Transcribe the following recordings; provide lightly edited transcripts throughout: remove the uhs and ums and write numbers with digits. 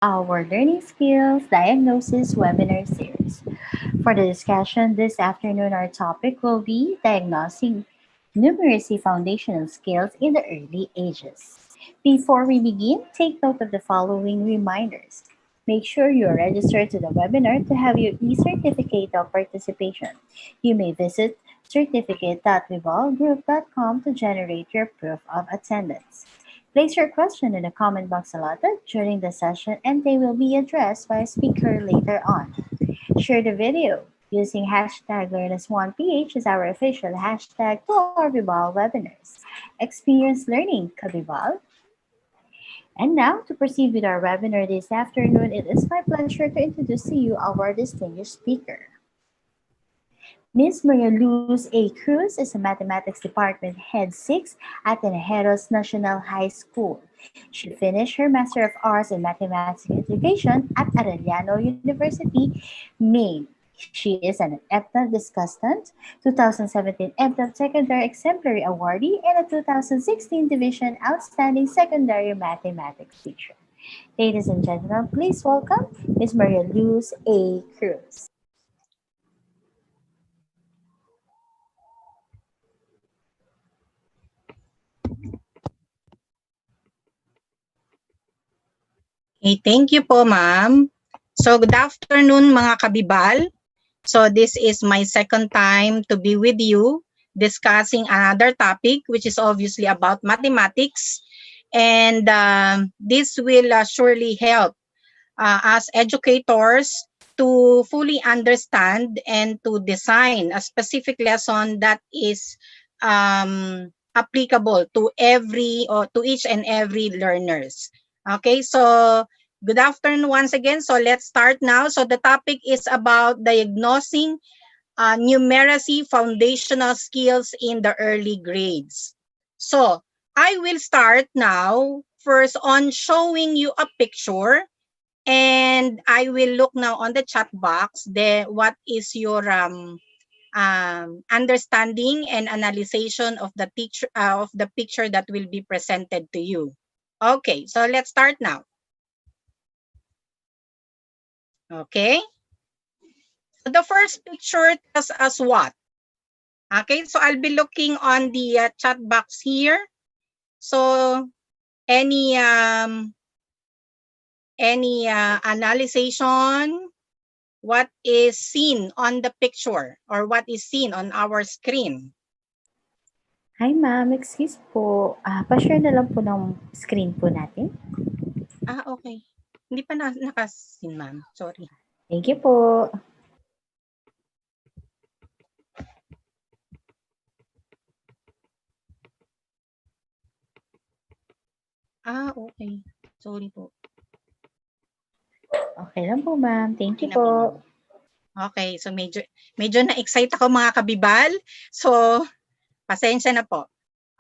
our Learning Skills Diagnosis webinar series. For the discussion this afternoon, our topic will be Diagnosing Numeracy Foundational Skills in the Early Ages. Before we begin, take note of the following reminders. Make sure you are registered to the webinar to have your e-certificate of participation. You may visit certificate.vibalgroup.com to generate your proof of attendance. Place your question in the comment box allotted during the session and they will be addressed by a speaker later on. Share the video using hashtag LearnAs1PH as our official hashtag to our Vibal webinars. Experience learning, Kabibal. And now, to proceed with our webinar this afternoon, it is my pleasure to introduce to you our distinguished speaker. Ms. Maria Luz A. Cruz is a Mathematics Department Head 6 at Tenejeros National High School. She finished her Master of Arts in Mathematics Education at Arellano University, Maine. She is an EPTA Discussant, 2017 EPTA Secondary Exemplary Awardee, and a 2016 Division Outstanding Secondary Mathematics Teacher. Ladies and gentlemen, please welcome Ms. Maria Luz A. Cruz. Okay, thank you po, ma'am. So, good afternoon, mga kabibal. So, this is my second time to be with you discussing another topic, which is obviously about mathematics. And this will surely help us educators to fully understand and to design a specific lesson that is applicable to each and every learners. Okay, so good afternoon once again. So let's start now. So the topic is about diagnosing numeracy foundational skills in the early grades. So I will start now first on showing you a picture, and I will look now on the chat box what is your understanding and analysis of the picture that will be presented to you. Okay, so let's start now. Okay. So the first picture tells us what? Okay, so I'll be looking on the chat box here. So any analysis on what is seen on the picture or what is seen on our screen? Hi ma'am, excuse po. Pa-share na lang po ng screen po natin. Okay. Hindi pa nakasin, ma'am. Sorry. Thank you po. Okay. Sorry po. Okay lang po ma'am. Thank you Okay na po, po. Okay, so medyo na-excite ako mga kabibal. So, pasensya na po.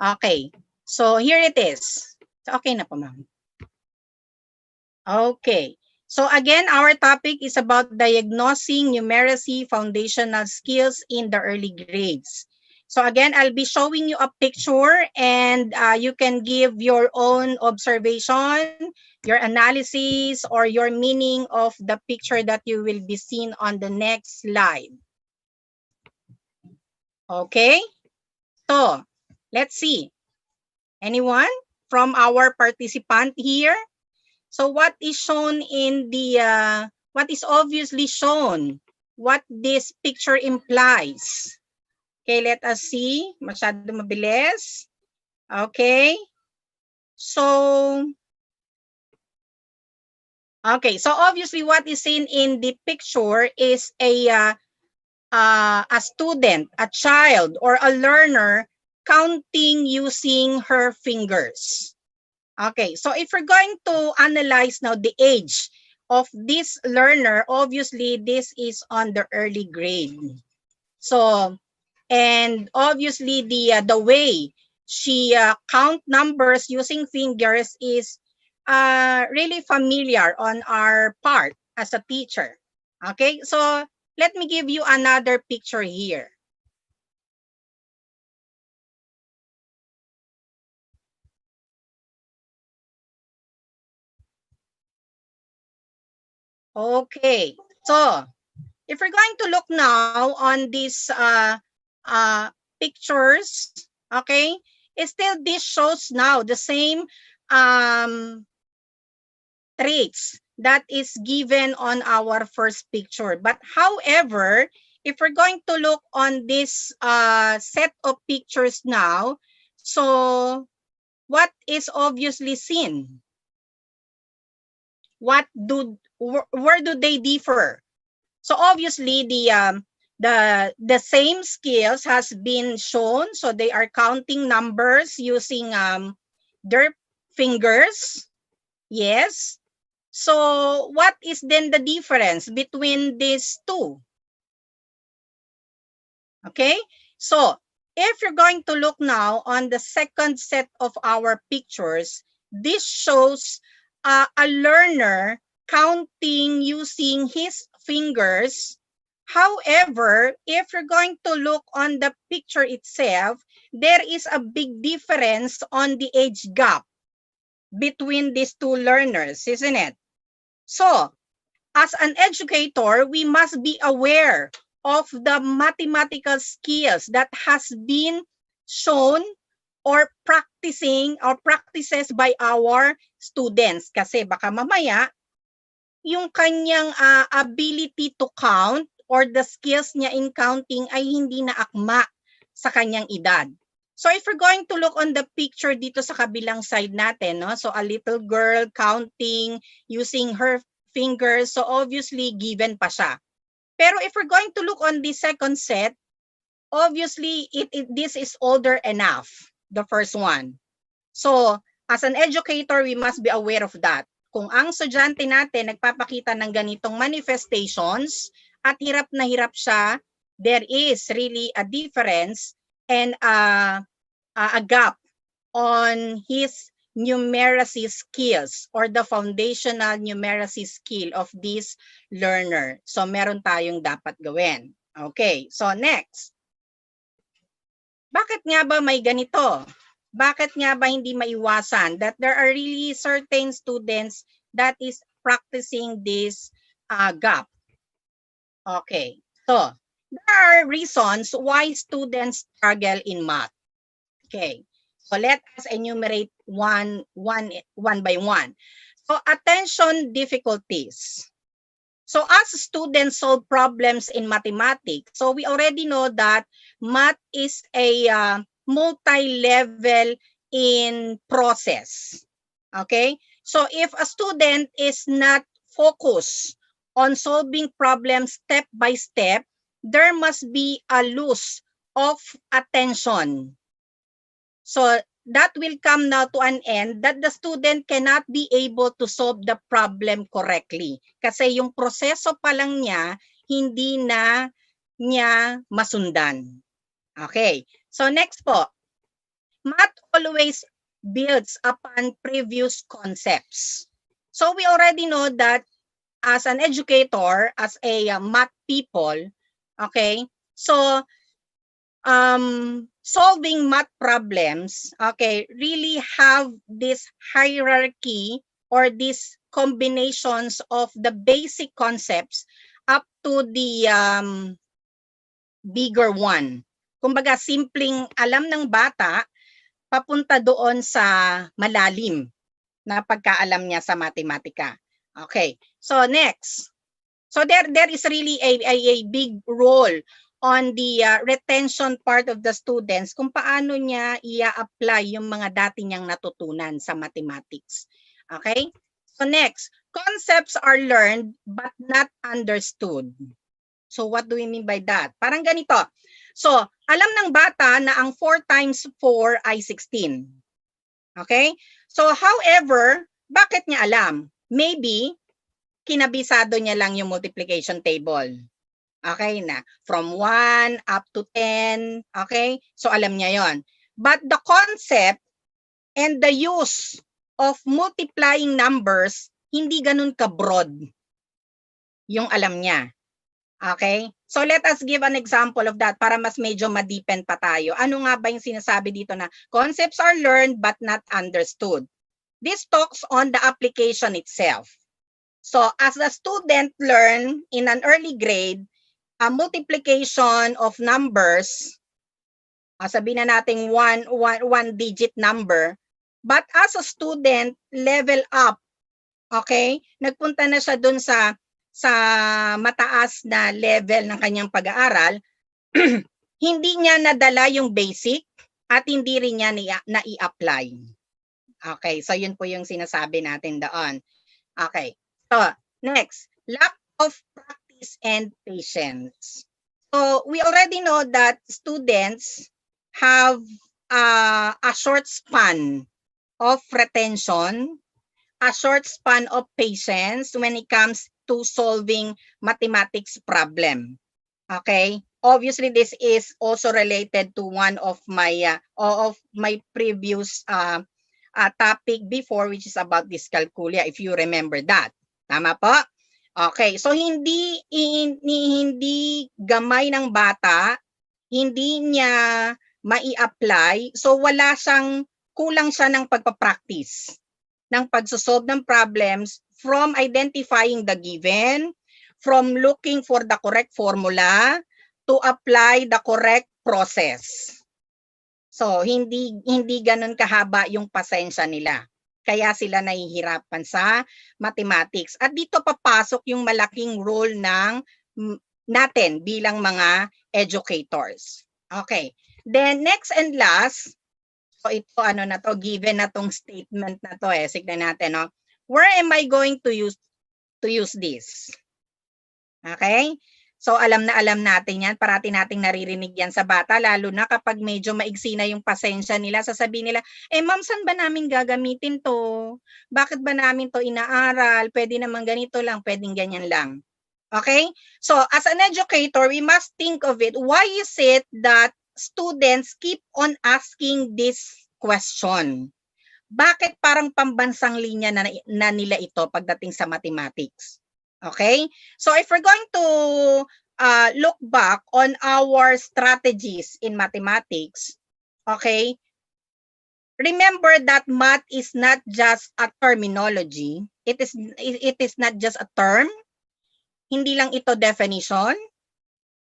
Okay, so here it is. So, okay na po, ma'am. Okay, so again, our topic is about diagnosing numeracy foundational skills in the early grades. So again, I'll be showing you a picture and you can give your own observation, your analysis, or your meaning of the picture that you will be seeing on the next slide. Okay, so let's see. Anyone from our participant here? So what is shown in the, what is obviously shown, what this picture implies? Okay, let us see. Masyado mabilis. Okay. So obviously what is seen in the picture is a student, a child, or a learner counting using her fingers. Okay, so if we're going to analyze now the age of this learner, obviously this is on the early grade. So, and obviously the way she count numbers using fingers is really familiar on our part as a teacher. Okay, so let me give you another picture here. Okay. So, if we're going to look now on these pictures, okay, it still this shows now the same traits that is given on our first picture. But however, if we're going to look on this set of pictures now, so what is obviously seen? Where do they differ? So obviously the same skills has been shown. So they are counting numbers using their fingers. Yes. So what is then the difference between these two? Okay. So if you're going to look now on the second set of our pictures, this shows a learner counting using his fingers. However, if you're going to look on the picture itself, there is a big difference on the age gap between these two learners, isn't it? So, as an educator, we must be aware of the mathematical skills that has been shown or practices by our students. Kasi baka mamaya, yung kanyang ability to count or the skills niya in counting ay hindi na akma sa kanyang edad. So if we're going to look on the picture dito sa kabilang side natin, no? So a little girl counting using her fingers, so obviously given pa siya. Pero if we're going to look on the second set, obviously this is older enough, the first one. So as an educator, we must be aware of that. Kung ang estudyante natin nagpapakita ng ganitong manifestations at hirap na hirap siya, there is really a difference and a gap on his numeracy skills or the foundational numeracy skill of this learner. So meron tayong dapat gawin. Okay, so next. Bakit nga ba may ganito? Bakit nga ba hindi maiwasan that there are really certain students that is practicing this gap? Okay, so there are reasons why students struggle in math. Okay, so let us enumerate one by one. So attention difficulties. So as students solve problems in mathematics, so we already know that math is a multi-level in process. Okay? So if a student is not focused on solving problems step by step, there must be a loss of attention. So that will come now to an end that the student cannot be able to solve the problem correctly. Kasi yung proseso pa lang niya, hindi na niya masundan. Okay, so next po. Math always builds upon previous concepts. So we already know that as an educator, as a math people, okay, so solving math problems, okay, really have this hierarchy or these combinations of the basic concepts up to the bigger one. Kumbaga, simpleng alam ng bata, papunta doon sa malalim na pagkaalam niya sa matematika. Okay, so next. So there is really a big role on the retention part of the students kung paano niya i-apply yung mga dati niyang natutunan sa mathematics. Okay? So next, concepts are learned but not understood. So what do we mean by that? Parang ganito. So, alam ng bata na ang 4 times 4 ay 16. Okay? So, however, bakit niya alam? Maybe, kinabisado niya lang yung multiplication table. Okay na. From 1 up to 10. Okay? So, alam niya yon. But the concept and the use of multiplying numbers, hindi ganun ka-broad yung alam niya. Okay? So, let us give an example of that para mas medyo ma-deepen pa tayo. Ano nga ba yung sinasabi dito na concepts are learned but not understood? This talks on the application itself. So as the student learn in an early grade, a multiplication of numbers, sabihin na natin one digit number, but as a student level up, okay, nagpunta na siya dun sa mataas na level ng kanyang pag-aaral, hindi niya nadala yung basic at hindi rin niya na-i-apply. Okay, so yun po yung sinasabi natin doon. Okay, so next, lack of practice and patience. So we already know that students have a short span of retention, a short span of patience when it comes to solving mathematics problem. Okay, obviously this is also related to one of my previous topic before, which is about dyscalculia, if you remember that. Tama po? Okay, so hindi gamay ng bata, hindi niya mai-apply, so kulang siya ng pagpa-practice, ng pagsosolve ng problems from identifying the given, from looking for the correct formula, to apply the correct process. So, hindi ganun kahaba yung pasensya nila. Kaya sila nahihirapan sa mathematics. At dito papasok yung malaking role natin bilang mga educators. Okay. Then next and last, so ito given na tong statement na to Signan natin, no? Where am I going to use this? Okay? So alam natin yan, parati nating naririnig yan sa bata, lalo na kapag medyo maigsi na yung pasensya nila, sasabihin nila, ma'am, saan ba namin gagamitin to? Bakit ba namin to inaaral? Pwede naman ganito lang, pwedeng ganyan lang. Okay? So as an educator, we must think of it. Why is it that students keep on asking this question? Bakit parang pambansang linya na nila ito pagdating sa mathematics? Okay? So if we're going to look back on our strategies in mathematics, okay, remember that math is not just a terminology. It is not just a term. Hindi lang ito definition.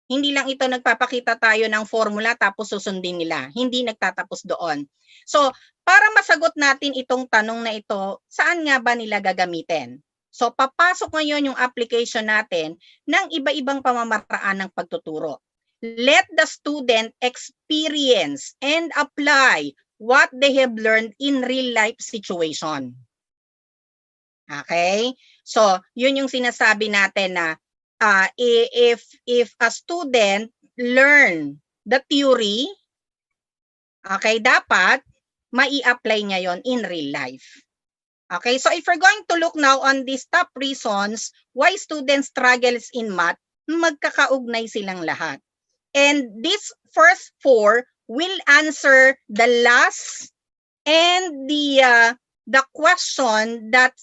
Hindi lang ito nagpapakita tayo ng formula tapos susundin nila. Hindi nagtatapos doon. So, para masagot natin itong tanong na ito, saan nga ba nila gagamitin? So, papasok ngayon yung application natin ng iba-ibang pamamaraan ng pagtuturo. Let the student experience and apply what they have learned in real-life situation. Okay? So, yun yung sinasabi natin na if a student learn the theory, okay, dapat mai-apply niya yon in real life. Okay, so if we're going to look now on these top reasons why students struggles in math, magkakaugnay silang lahat. And these first four will answer the last and the question that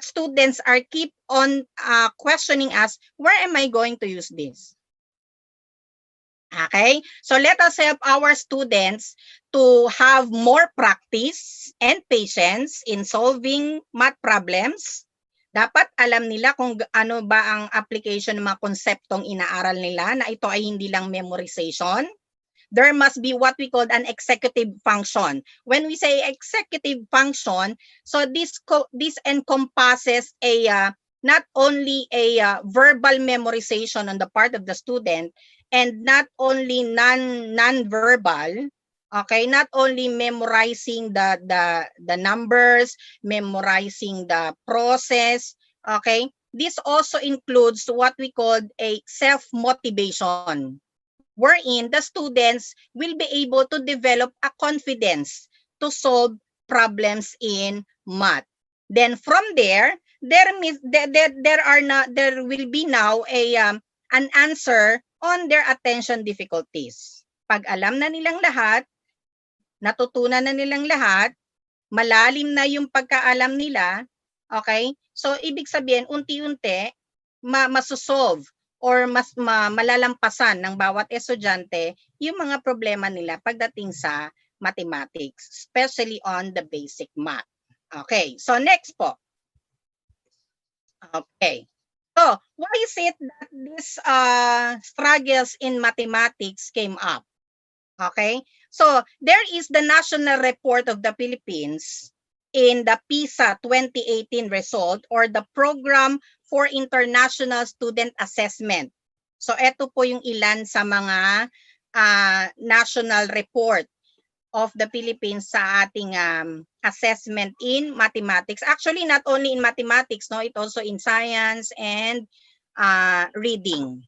students are keep on questioning us, where am I going to use this? Okay, so let us help our students to have more practice and patience in solving math problems. Dapat alam nila kung ano ba ang application ng mga konseptong inaaral nila, na ito ay hindi lang memorization. There must be what we call an executive function. When we say executive function, so this encompasses not only a verbal memorization on the part of the student, and not only non-verbal, okay, not only memorizing the numbers, memorizing the process, okay, this also includes what we call a self-motivation, wherein the students will be able to develop a confidence to solve problems in math. Then from there will be now an answer on their attention difficulties. Pag alam na nilang lahat, natutunan na nilang lahat, malalim na yung pagkaalam nila, okay? So ibig sabihin, unti-unti masosolve or malalampasan ng bawat estudyante yung mga problema nila pagdating sa mathematics, especially on the basic math. Okay, so next po. Okay. So, why is it that these struggles in mathematics came up? Okay. So, there is the national report of the Philippines in the PISA 2018 result or the Program for International Student Assessment. So, ito po yung ilan sa mga national report of the Philippines sa ating assessment in mathematics. Actually, not only in mathematics, no, it also in science and reading.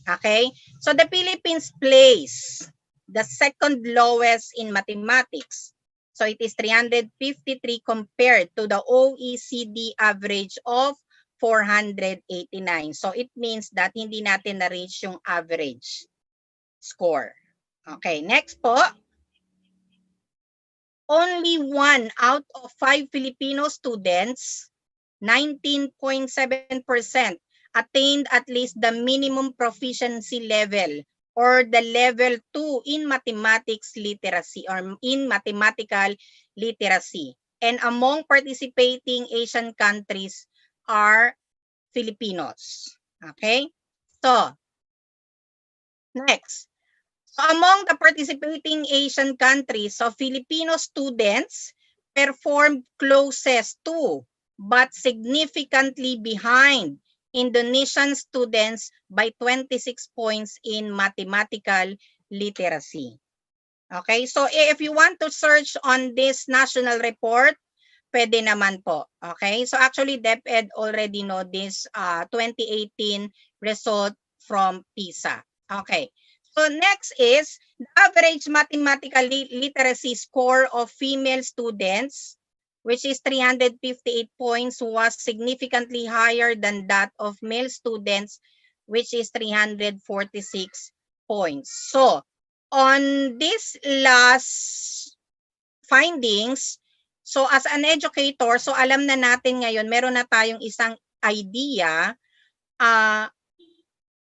Okay? So the Philippines place the second lowest in mathematics. So it is 353 compared to the OECD average of 489. So it means that hindi natin na-reach yung average score. Okay, next po. Only 1 out of 5 Filipino students, 19.7%, attained at least the minimum proficiency level or the level 2 in mathematics literacy or in mathematical literacy. And among participating Asian countries are Filipinos. Okay? So, next. So among the participating Asian countries, so Filipino students performed closest to but significantly behind Indonesian students by 26 points in mathematical literacy. Okay, so if you want to search on this national report, pwede naman po. Okay, so actually DepEd already know this 2018 result from PISA. Okay. So next is the average mathematical literacy score of female students, which is 358 points, was significantly higher than that of male students, which is 346 points. So on this last findings, so as an educator, so alam na natin ngayon, meron na tayong isang idea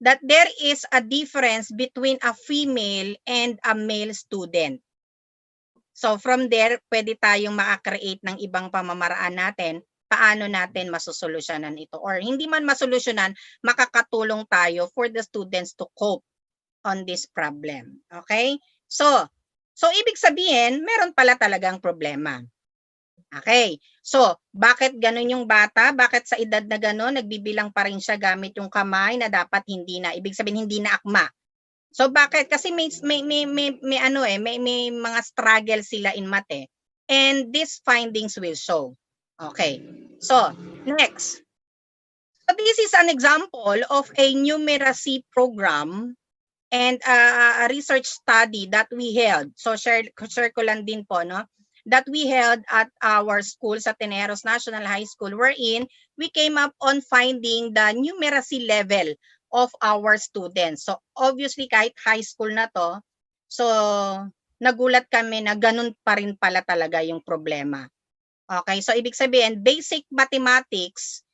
that there is a difference between a female and a male student. So from there, pwede tayong maka-create ng ibang pamamaraan natin paano natin masosolusyonan ito. Or hindi man masolusyonan, makakatulong tayo for the students to cope on this problem. Okay? So ibig sabihin, meron pala talagang problema. Okay. So, bakit ganun yung bata? Bakit sa edad na ganun, nagbibilang pa rin siya gamit yung kamay na dapat hindi na, ibig sabihin hindi na akma. So, bakit? Kasi may mga struggle sila in math eh. And these findings will show. Okay. So, next. So, this is an example of a numeracy program and a research study that we held. So, share ko lang din po, no? That we held at our school sa Teneros National High School, wherein we came up on finding the numeracy level of our students. So obviously kahit high school na to, so nagulat kami na ganun pa rin pala talaga yung problema. Okay, so ibig sabihin basic mathematics,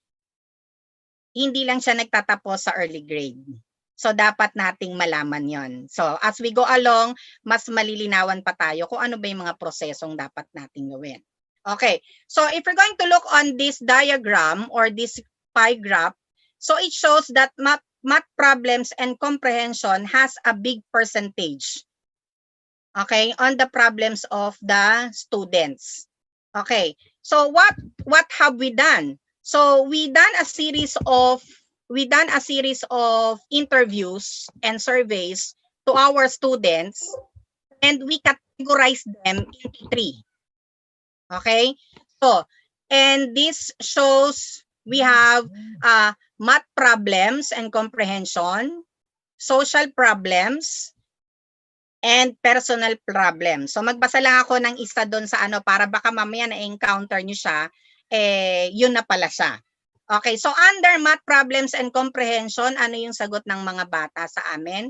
hindi lang siya nagtatapos sa early grade. So, dapat nating malaman yon. So, as we go along, mas malilinawan pa tayo kung ano ba yung mga prosesong dapat nating gawin. Okay. So, if we're going to look on this diagram or this pie graph, so it shows that math problems and comprehension has a big percentage. Okay, on the problems of the students. Okay. So, what have we done? So, we done a series of interviews and surveys to our students, and we categorize them into 3. Okay? So, and this shows we have math problems and comprehension, social problems, and personal problems. So, magbasa lang ako ng isa doon sa para baka mamaya na-encounter nyo siya, yun na pala siya. Okay, so under math problems and comprehension, ano yung sagot ng mga bata sa amin?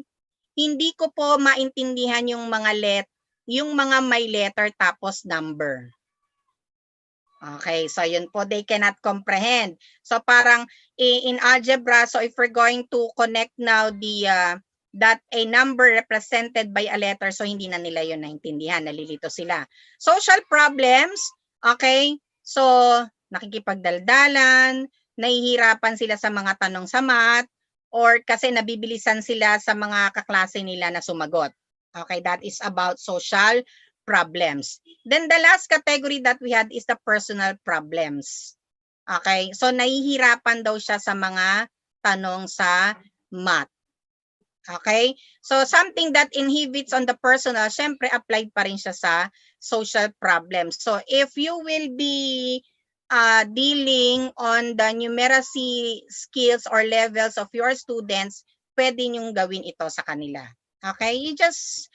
Hindi ko po maintindihan yung mga may letter tapos number. Okay, so yun po, they cannot comprehend. So parang in algebra, so if we're going to connect now that a number represented by a letter, so hindi na nila yun naintindihan, nalilito sila. Social problems, okay, so nakikipagdaldalan, nahihirapan sila sa mga tanong sa math, or kasi nabibilisan sila sa mga kaklase nila na sumagot. Okay, that is about social problems. Then the last category that we had is the personal problems. Okay, so nahihirapan daw siya sa mga tanong sa math. Okay, so something that inhibits on the personal, syempre applied pa rin siya sa social problems. So if you will be dealing on the numeracy skills or levels of your students, pwede nyong gawin ito sa kanila. Okay, you just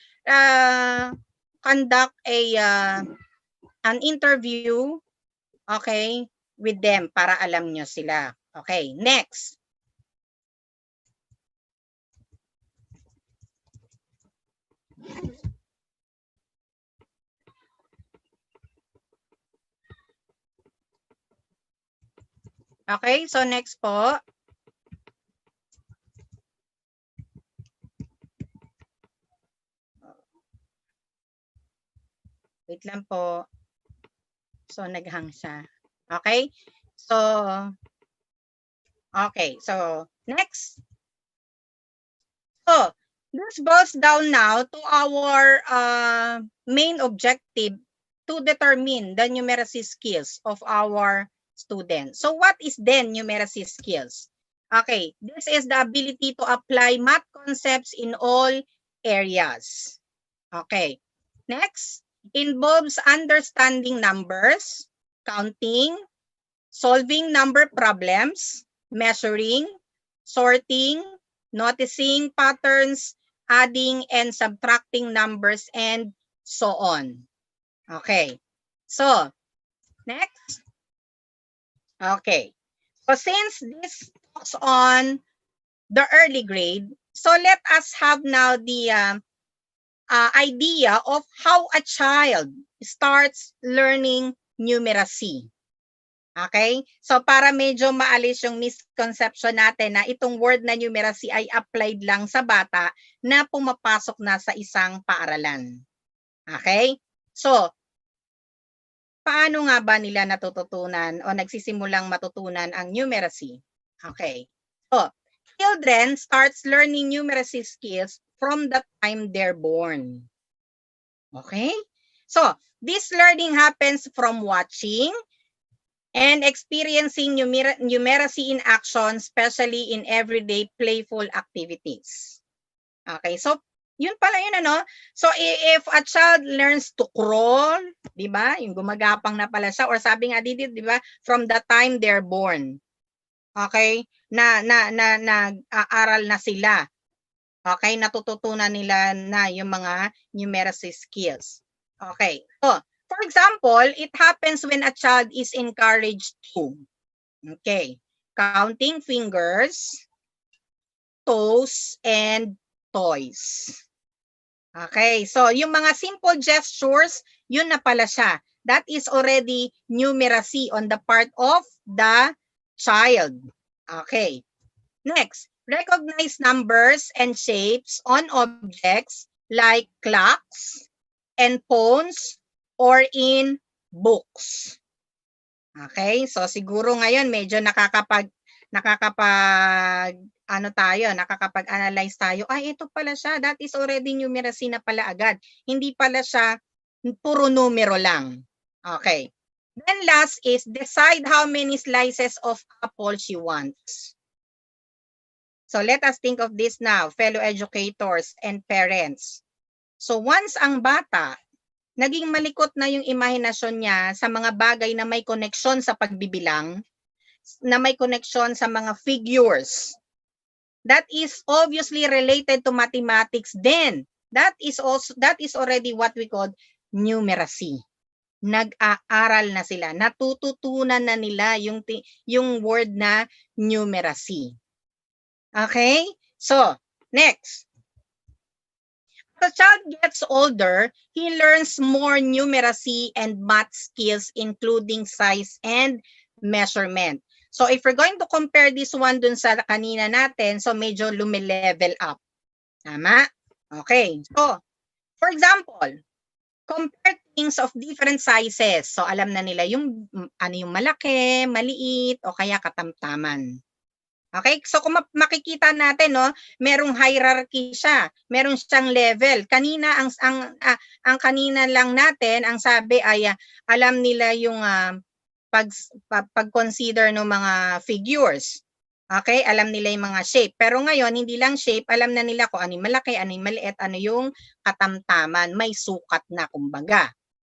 conduct an interview, okay, with them para alam nyo sila. Okay, next. Okay, so next po. Wait lang po. So naghang siya. Okay? So next. So this boils down now to our main objective to determine the numeracy skills of our students. So what is then numeracy skills? Okay, this is the ability to apply math concepts in all areas. Okay, next, involves understanding numbers, counting, solving number problems, measuring, sorting, noticing patterns, adding and subtracting numbers, and so on. Okay, so next. Okay, so since this talks on the early grade, so let us have now the idea of how a child starts learning numeracy. Okay? So para medyo maalis yung misconception natin na itong word na numeracy ay applied lang sa bata na pumapasok na sa isang paaralan. Okay? So, paano nga ba nila natututunan o nagsisimulang matutunan ang numeracy? Okay. So, children starts learning numeracy skills from the time they're born. Okay? So, this learning happens from watching and experiencing numeracy in action, especially in everyday playful activities. Okay, so yun pala yun ano. So if a child learns to crawl, di ba? Yung gumagapang na pala siya, or sabi nga dito, di ba? From the time they're born. Okay? Nag-aaral na sila. Okay, natututunan nila na yung mga numeracy skills. Okay, so for example, it happens when a child is encouraged to, okay, counting fingers, toes, and toys. Okay, so yung mga simple gestures, yun na pala siya. That is already numeracy on the part of the child. Okay, next, recognize numbers and shapes on objects like clocks and phones or in books. Okay, so siguro ngayon medyo nakakapag-analyze tayo. Ay, ito pala siya. That is already numeracy na pala agad. Hindi pala siya puro numero lang. Okay. Then last is decide how many slices of apple she wants. So let us think of this now, fellow educators and parents. So once ang bata, naging malikot na yung imahinasyon niya sa mga bagay na may koneksyon sa pagbibilang, na may koneksyon sa mga figures, that is obviously related to mathematics, then that is already what we call numeracy. Nag-aaral na sila, natututunan na nila yung word na numeracy. Okay? So, next. As a child gets older, he learns more numeracy and math skills, including size and measurement. So if we're going to compare this one dun sa kanina natin, so medyo lumilevel up. Tama? Okay. So, for example, compared to things of different sizes. So alam na nila yung ano yung malaki, maliit, o kaya katamtaman. Okay? So kung makikita natin, no, merong hierarchy siya. Meron siyang level. Kanina ang kanina lang natin, ang sabi ay alam nila yung pag-consider ng mga figures. Okay? Alam nila yung mga shape. Pero ngayon, hindi lang shape, alam na nila kung ano yung malaki, ano yung maliit, ano yung katamtaman. May sukat na, kumbaga.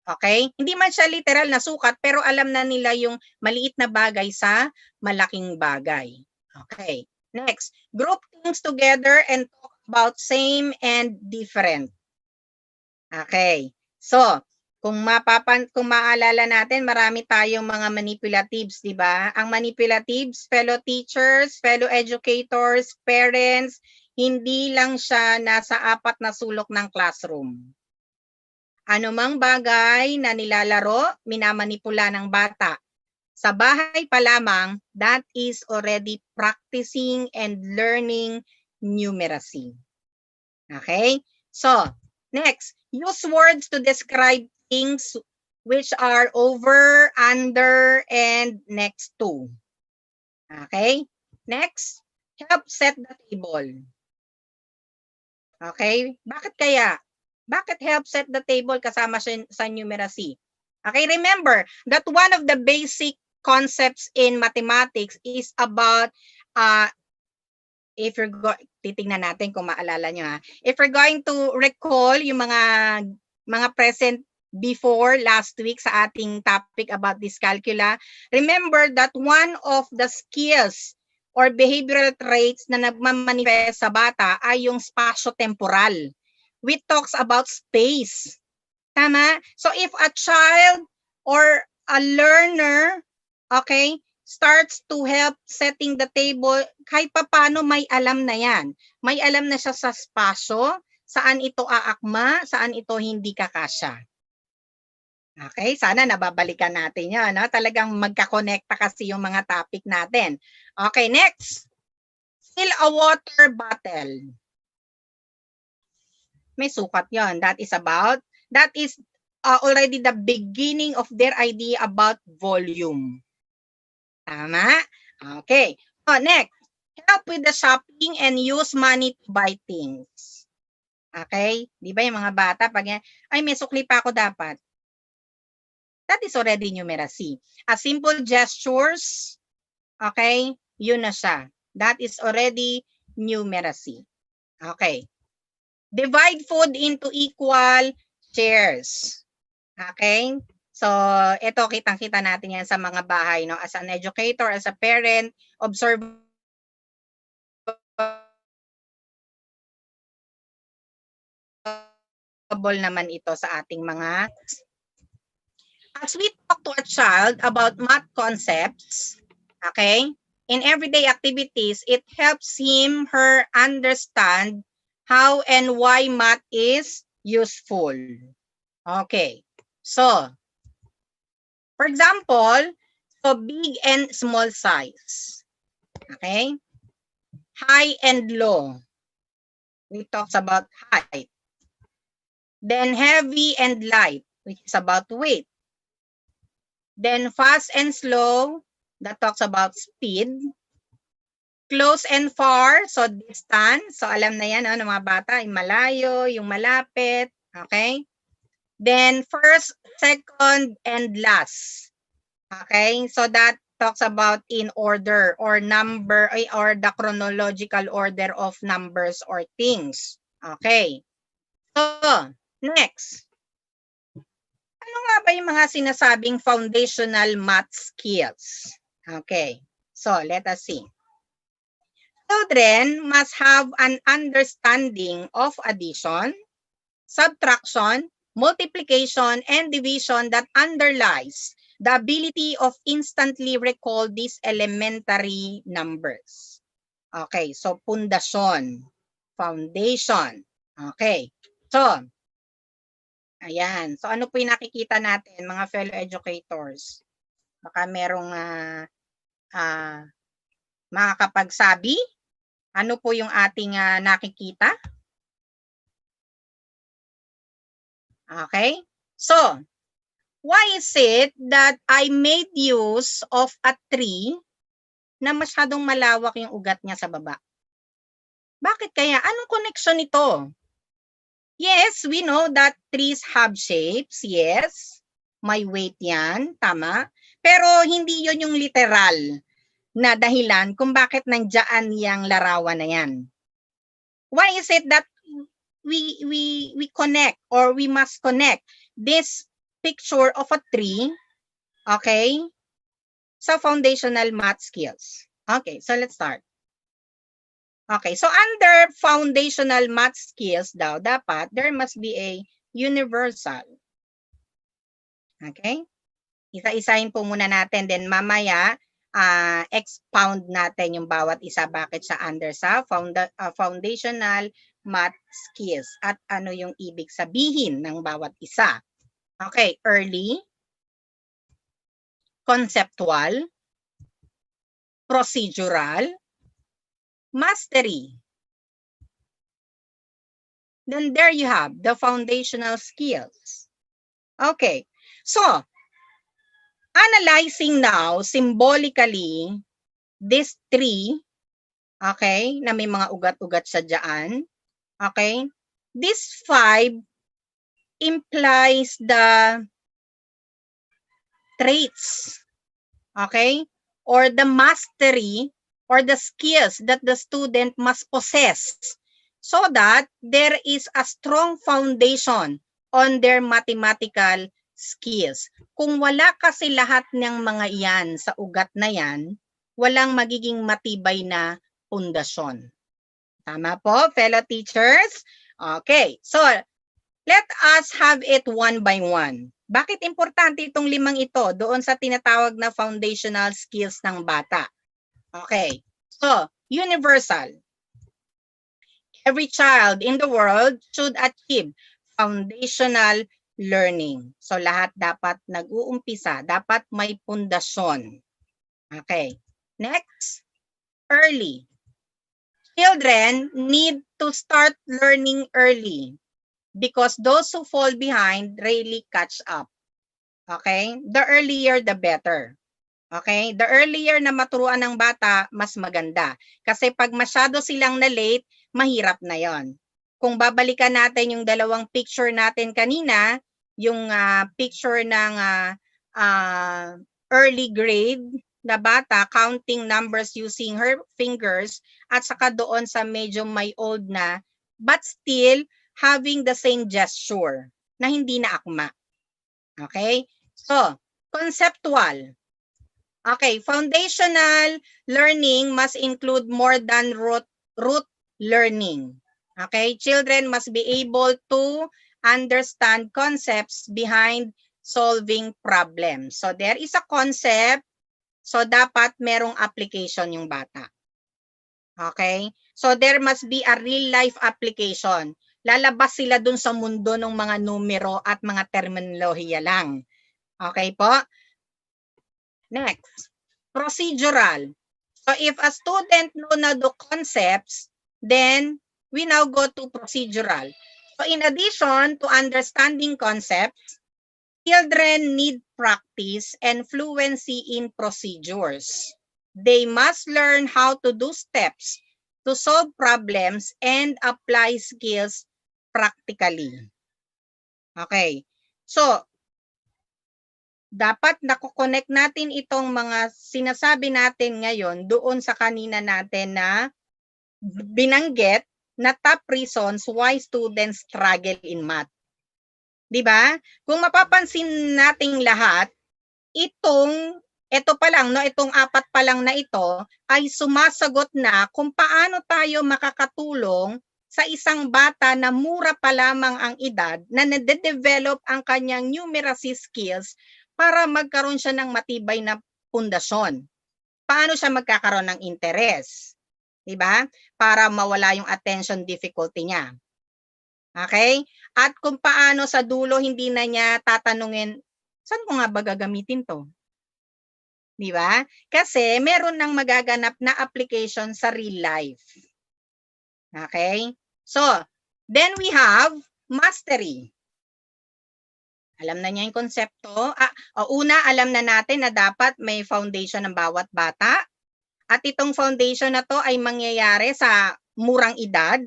Okay? Hindi man siya literal na sukat, pero alam na nila yung maliit na bagay sa malaking bagay. Okay. Next, group things together and talk about same and different. Okay. So, kung maalala natin, marami tayong mga manipulatives, di ba? Ang manipulatives, fellow teachers, fellow educators, parents, hindi lang siya nasa 4 na sulok ng classroom. Anumang bagay na nilalaro, minamanipula ng bata. Sa bahay pa lamang, that is already practicing and learning numeracy. Okay? So, next, use words to describe things which are over, under, and next to. Okay? Next, help set the table. Okay? Bakit kaya? Bakit help set the table kasama sa numeracy? Okay, remember that one of the basic concepts in mathematics is about titingnan natin kung maalala nyo ha. If we're going to recall yung mga present before last week sa ating topic about dyscalculia, remember that one of the skills or behavioral traits na nagmamanifest sa bata ay yung spatio-temporal. We talks about space. Tama? So if a child or a learner, okay, starts to help setting the table, kahit paano may alam na yan. May alam na siya sa spasyo, saan ito aakma, saan ito hindi kakasya. Okay, sana nababalikan natin yan. No? Talagang magkakonekta kasi yung mga topic natin. Okay, next. Fill a water bottle. May sukat yon. That is already the beginning of their idea about volume. Tama? Okay. So next, help with the shopping and use money to buy things. Okay? Di ba yung mga bata, pag ay may sukli pa ako dapat. That is already numeracy. A simple gestures, okay, yun na siya. That is already numeracy. Okay. Divide food into equal shares. Okay? So, ito kitang-kita natin yan sa mga bahay, no? As an educator, as a parent, observable naman ito sa ating mga. As we talk to a child about math concepts, okay, in everyday activities, it helps him, her understand how and why math is useful. Okay, so, for example, so big and small size. Okay, high and low. We talk about height. Then heavy and light, which is about weight. Then fast and slow, that talks about speed. Close and far, so distance. So alam na yan, no, ng mga bata, yung malayo, yung malapit. Okay? Then first, second, and last. Okay? So that talks about in order or number or the chronological order of numbers or things. Okay? So, next. Ano nga ba yung mga sinasabing foundational math skills? Okay. So, let us see. Children must have an understanding of addition, subtraction, multiplication, and division that underlies the ability of instantly recall these elementary numbers. Okay. So, pundasyon, foundation. Okay. So, ayan. So, ano po yung nakikita natin, mga fellow educators? Baka merong makakapagsabi? Ano po yung ating nakikita? Okay? So, why is it that I made use of a tree na masyadong malawak yung ugat niya sa baba? Bakit kaya? Anong connection nito? Yes, we know that trees have shapes. Yes, may weight yan. Tama. Pero hindi yun yung literal na dahilan kung bakit nandiyan yung larawan na yan. Why is it that we connect or we must connect this picture of a tree, okay, sa foundational math skills? Okay, so let's start. Okay, so under foundational math skills daw, dapat there must be a universal. Okay? Isa-isahin po muna natin, then mamaya expound natin yung bawat isa bakit sa under sa foundational math skills at ano yung ibig sabihin ng bawat isa. Okay, early, conceptual, procedural, mastery. Then there you have the foundational skills. Okay, so analyzing now symbolically this tree, okay, na may mga ugat-ugat sa dyan, okay, this 5 implies the traits, okay, or the mastery or the skills that the student must possess so that there is a strong foundation on their mathematical skills. Kung wala kasi lahat ng mga yan sa ugat na yan, walang magiging matibay na pundasyon. Tama po, fellow teachers? Okay, so let us have it one by one. Bakit importante itong 5 ito doon sa tinatawag na foundational skills ng bata? Okay, so universal. Every child in the world should achieve foundational learning. So lahat dapat nag-uumpisa, dapat may pundasyon. Okay, next, early. Children need to start learning early because those who fall behind really catch up. Okay? The earlier, the better. Okay? The earlier na maturuan ng bata, mas maganda. Kasi pag masyado silang na-late, mahirap na yon. Kung babalikan natin yung dalawang picture natin kanina, yung picture ng early grade na bata, counting numbers using her fingers, at saka doon sa medyo may old na, but still, having the same gesture na hindi na akma. Okay? So, conceptual. Okay, foundational learning must include more than rote learning. Okay, children must be able to understand concepts behind solving problems. So, there is a concept, so dapat merong application yung bata. Okay? So, there must be a real-life application. Lalabas sila dun sa mundo ng mga numero at mga terminolohiya lang. Okay po? Next, procedural. So if a student know na the concepts, then we now go to procedural. So in addition to understanding concepts, children need practice and fluency in procedures. They must learn how to do steps to solve problems and apply skills practically. Okay. So, dapat nakukonect natin itong mga sinasabi natin ngayon doon sa kanina natin na binanggit na top reasons why students struggle in math. 'Di ba? Kung mapapansin nating lahat, ito pa lang, no, itong 4 pa lang na ito ay sumasagot na kung paano tayo makakatulong sa isang bata na mura pa lamang ang edad na nade-develop ang kanyang numeracy skills para magkaroon siya ng matibay na pundasyon. Paano siya magkakaroon ng interes? 'Di ba? Para mawala yung attention difficulty niya. Okay? At kung paano sa dulo hindi na niya tatanungin, saan ko nga ba gagamitin 'to? 'Di ba? Kasi meron nang magaganap na application sa real life. Okay? So, then we have mastery. Alam na niya yung konsepto. Una, alam na natin na dapat may foundation ng bawat bata. At itong foundation na to ay mangyayari sa murang edad.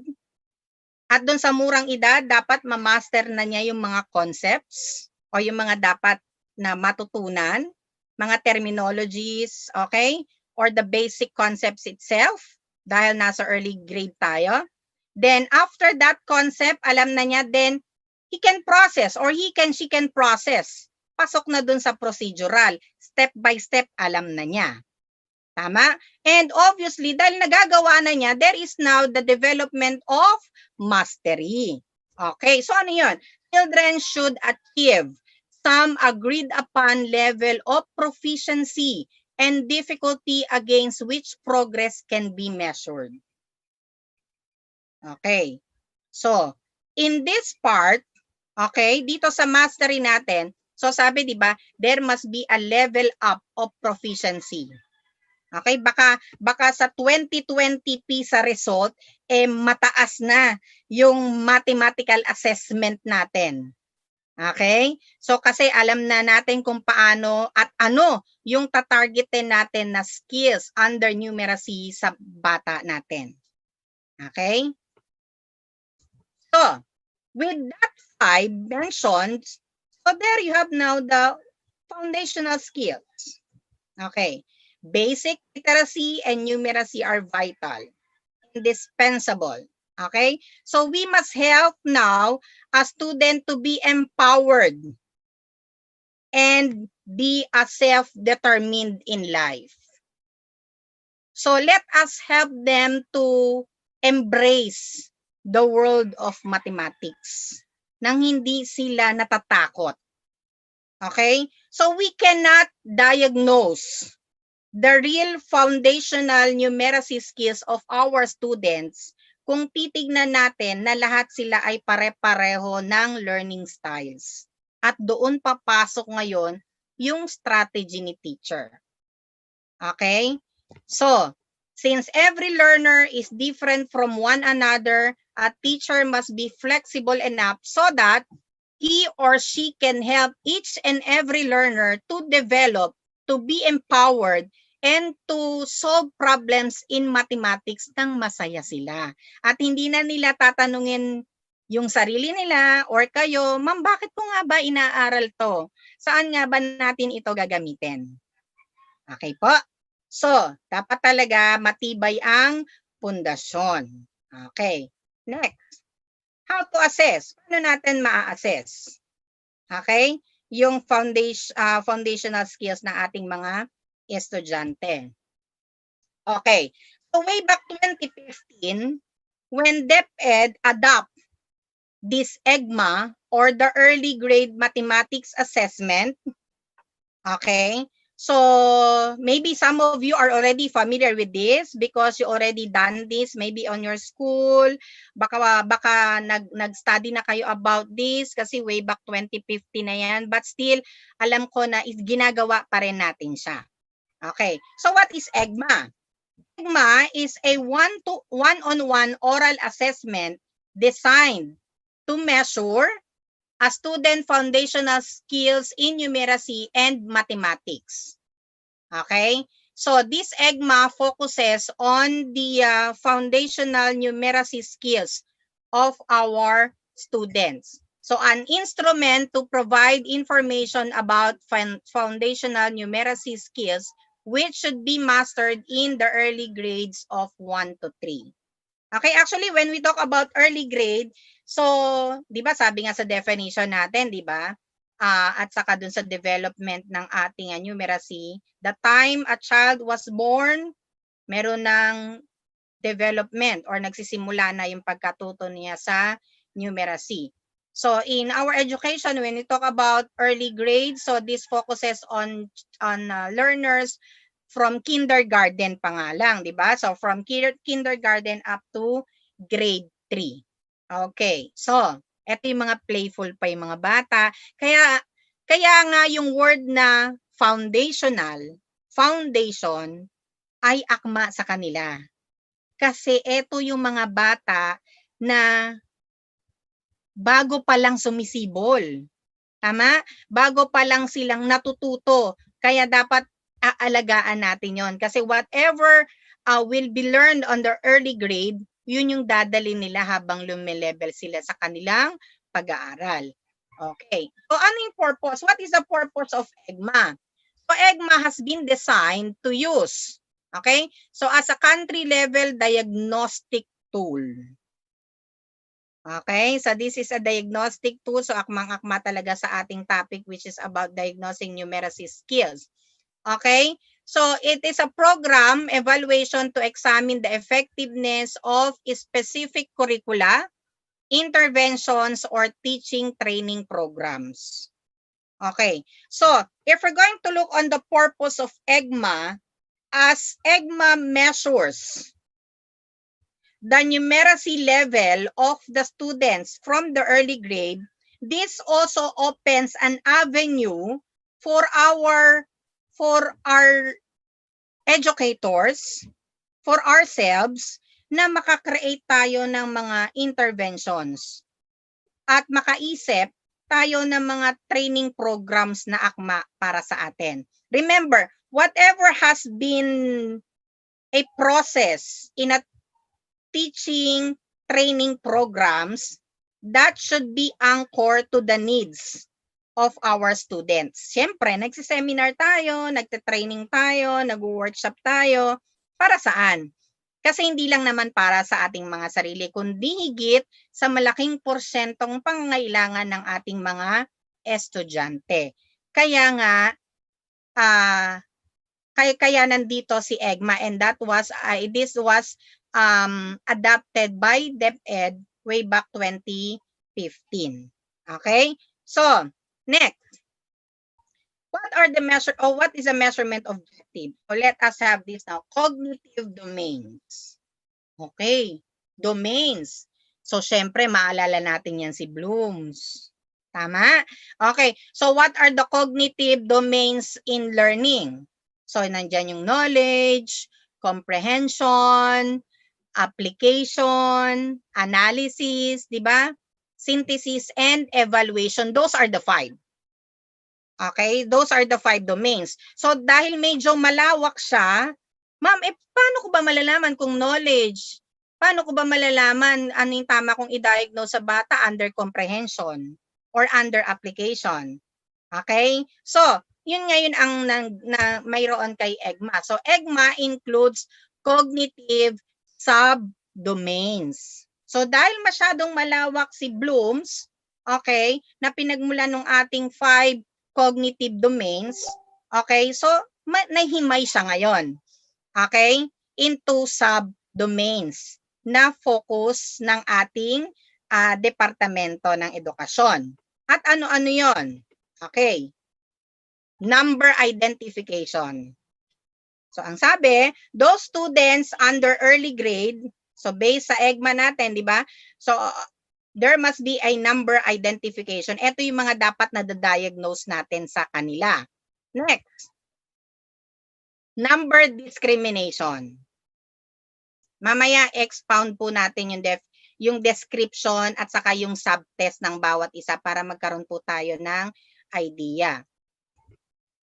At doon sa murang edad, dapat ma-master na niya yung mga concepts o yung mga dapat na matutunan, mga terminologies, okay? Or the basic concepts itself, dahil nasa early grade tayo. Then after that concept, alam na niya, then he can process or she can process. Pasok na dun sa procedural. Step by step, alam na niya. Tama? And obviously, dahil nagagawa na niya, there is now the development of mastery. Okay, so ano yun? Children should achieve some agreed upon level of proficiency and difficulty against which progress can be measured. Okay, so in this part, okay, dito sa mastery natin, so sabi, di ba, there must be a level up of proficiency. Okay, baka sa 2020 PISA result mataas na yung mathematical assessment natin. Okay? So kasi alam na natin kung paano at ano yung tatargetin natin na skills under numeracy sa bata natin. Okay? So, with that 5 mentioned, so there you have now the foundational skills. Okay. Basic literacy and numeracy are vital, indispensable. Okay? So we must help now a student to be empowered and be a self-determined in life. So let us help them to embrace the world of mathematics nang hindi sila natatakot. Okay? So we cannot diagnose the real foundational numeracy skills of our students kung titignan natin na lahat sila ay pare-pareho ng learning styles. At doon papasok ngayon yung strategy ni teacher. Okay? So, since every learner is different from one another, a teacher must be flexible enough so that he or she can help each and every learner to develop, to be empowered, and to solve problems in mathematics nang masaya sila. At hindi na nila tatanungin yung sarili nila or kayo, ma'am, bakit po nga ba inaaral to? Saan nga ba natin ito gagamitin? Okay po? So, dapat talaga matibay ang pundasyon. Okay. Next. How to assess? Paano natin ma-assess? Okay? Yung foundational skills ng ating mga estudyante. Okay. So way back 2015, when DepEd adopt this EGMA or the early grade mathematics assessment, okay? So maybe some of you are already familiar with this because you already done this maybe on your school. Baka nag-study na kayo about this kasi way back 2015 na yan. But still, alam ko na ginagawa pa rin natin siya. Okay, so what is EGMA? EGMA is a one-on-one oral assessment designed to measure a student foundational skills in numeracy and mathematics. Okay, so this EGMA focuses on the foundational numeracy skills of our students. So an instrument to provide information about foundational numeracy skills which should be mastered in the early grades of 1 to 3. Okay, actually when we talk about early grade, so 'di ba sabi nga sa definition natin, 'di ba? At saka dun sa development ng ating numeracy, the time a child was born, meron ng development or nagsisimula na yung pagkatuto niya sa numeracy. So in our education, when we talk about early grades, so this focuses on learners from kindergarten pa nga lang, di ba? So from kindergarten up to grade 3. Okay, so ito yung mga playful pa yung mga bata. Kaya nga yung word na foundation ay akma sa kanila. Kasi ito yung mga bata na bago pa lang sumisibol. Tama? Bago pa lang silang natututo. Kaya dapat aalagaan natin yon. Kasi whatever will be learned on the early grade, yun yung dadali nila habang lumilevel sila sa kanilang pag-aaral. Okay. So ano yung purpose? What is the purpose of EGMA? So EGMA has been designed to use, okay? So as a country level diagnostic tool. Okay, so this is a diagnostic tool. So akmang-akma talaga sa ating topic which is about diagnosing numeracy skills. Okay, so it is a program evaluation to examine the effectiveness of specific curricula, interventions, or teaching training programs. Okay, so if we're going to look on the purpose of EGMA, as EGMA measures the numeracy level of the students from the early grade, this also opens an avenue for our educators, for ourselves, na makakreate tayo ng mga interventions at makaisip tayo ng mga training programs na akma para sa atin. Remember, whatever has been a process in a teaching training programs, that should be anchored to the needs of our students. Siyempre, nagsiseminar tayo, nagte-training tayo, nag-workshop tayo. Para saan? Kasi hindi lang naman para sa ating mga sarili, kundi higit sa malaking porsyentong pangangailangan ng ating mga estudyante. Kaya nga, kaya nandito si EGMA, and this was adopted by DepEd way back 2015. Okay? So, next. What is a measurement objective? So, let us have this now. Cognitive domains. Okay. Domains. So, syempre, maalala natin yan si Bloom's. Tama? Okay. So, what are the cognitive domains in learning? So, nandyan yung knowledge, comprehension, application, analysis, di ba? Synthesis, and evaluation. Those are the 5. Okay? Those are the 5 domains. So, dahil medyo malawak siya, ma'am, paano ko ba malalaman kung knowledge? Paano ko ba malalaman ano yung tama kong i-diagnose sa bata under comprehension or under application? Okay? So, yun ngayon ang mayroon kay EGMA. So, EGMA includes cognitive subdomains. So, dahil masyadong malawak si Bloom's, okay, na pinagmulan ng ating 5 cognitive domains, okay, so nahimay siya ngayon, okay, into subdomains na focus ng ating departamento ng edukasyon. At ano-ano yon? Okay, number identification. So, ang sabi, those students under early grade, so based sa EGMA natin, di ba? So, there must be a number identification. Ito yung mga dapat na diagnose natin sa kanila. Next. Number discrimination. Mamaya expound po natin yung description at saka yung subtest ng bawat isa para magkaroon po tayo ng idea.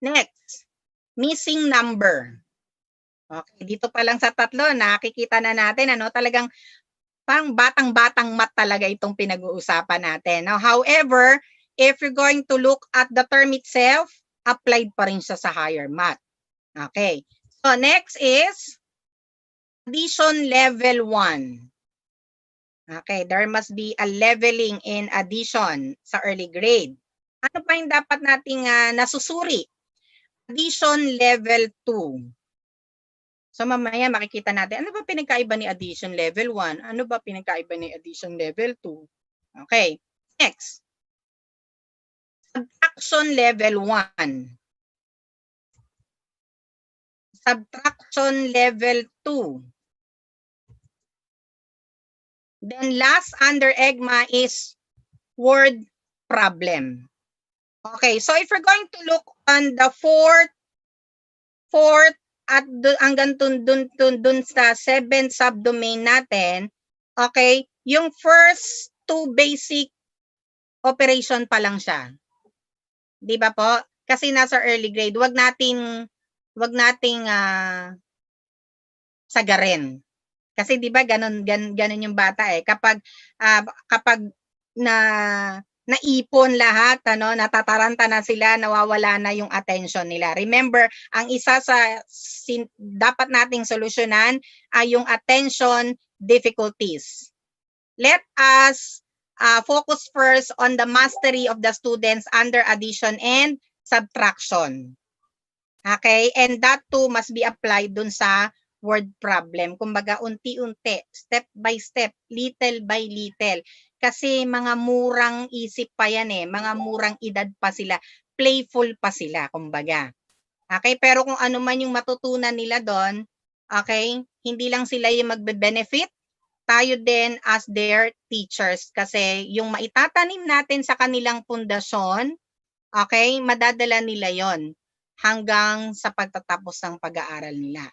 Next. Missing number. Okay, dito pa lang sa 3, nakikita na natin, talagang parang batang-batang math talaga itong pinag-uusapan natin. Now, however, if you're going to look at the term itself, applied pa rin siya sa higher math. Okay. So, next is addition level 1. Okay, there must be a leveling in addition sa early grade. Ano pa yung dapat nating nasusuri? Addition level 2. So mamaya makikita natin, ano ba pinagkaiba ni addition level 1? Ano ba pinagkaiba ni addition level 2? Okay. Next. Subtraction level 1. Subtraction level 2. Then last under EGMA is word problem. Okay, so if we're going to look on the fourth at hanggang dun sa 7 subdomain natin, okay, yung first 2 basic operation pa lang siya. 'Di ba po? Kasi nasa early grade, wag nating sagarin. Kasi 'di ba ganun yung bata eh. Kapag na naipon lahat, natataranta na sila, nawawala na yung attention nila. Remember, ang isa sa dapat nating solusyonan ay yung attention difficulties. Let us focus first on the mastery of the students under addition and subtraction. Okay? And that too must be applied dun sa word problem. Kumbaga, unti-unti, step by step, little by little. Kasi mga murang isip pa yan eh. Mga murang edad pa sila. Playful pa sila, kumbaga. Okay? Pero kung ano man yung matutunan nila doon, okay, hindi lang sila yung magbe-benefit, tayo din as their teachers. Kasi yung maitatanim natin sa kanilang pundasyon, okay, madadala nila yon hanggang sa pagtatapos ng pag-aaral nila.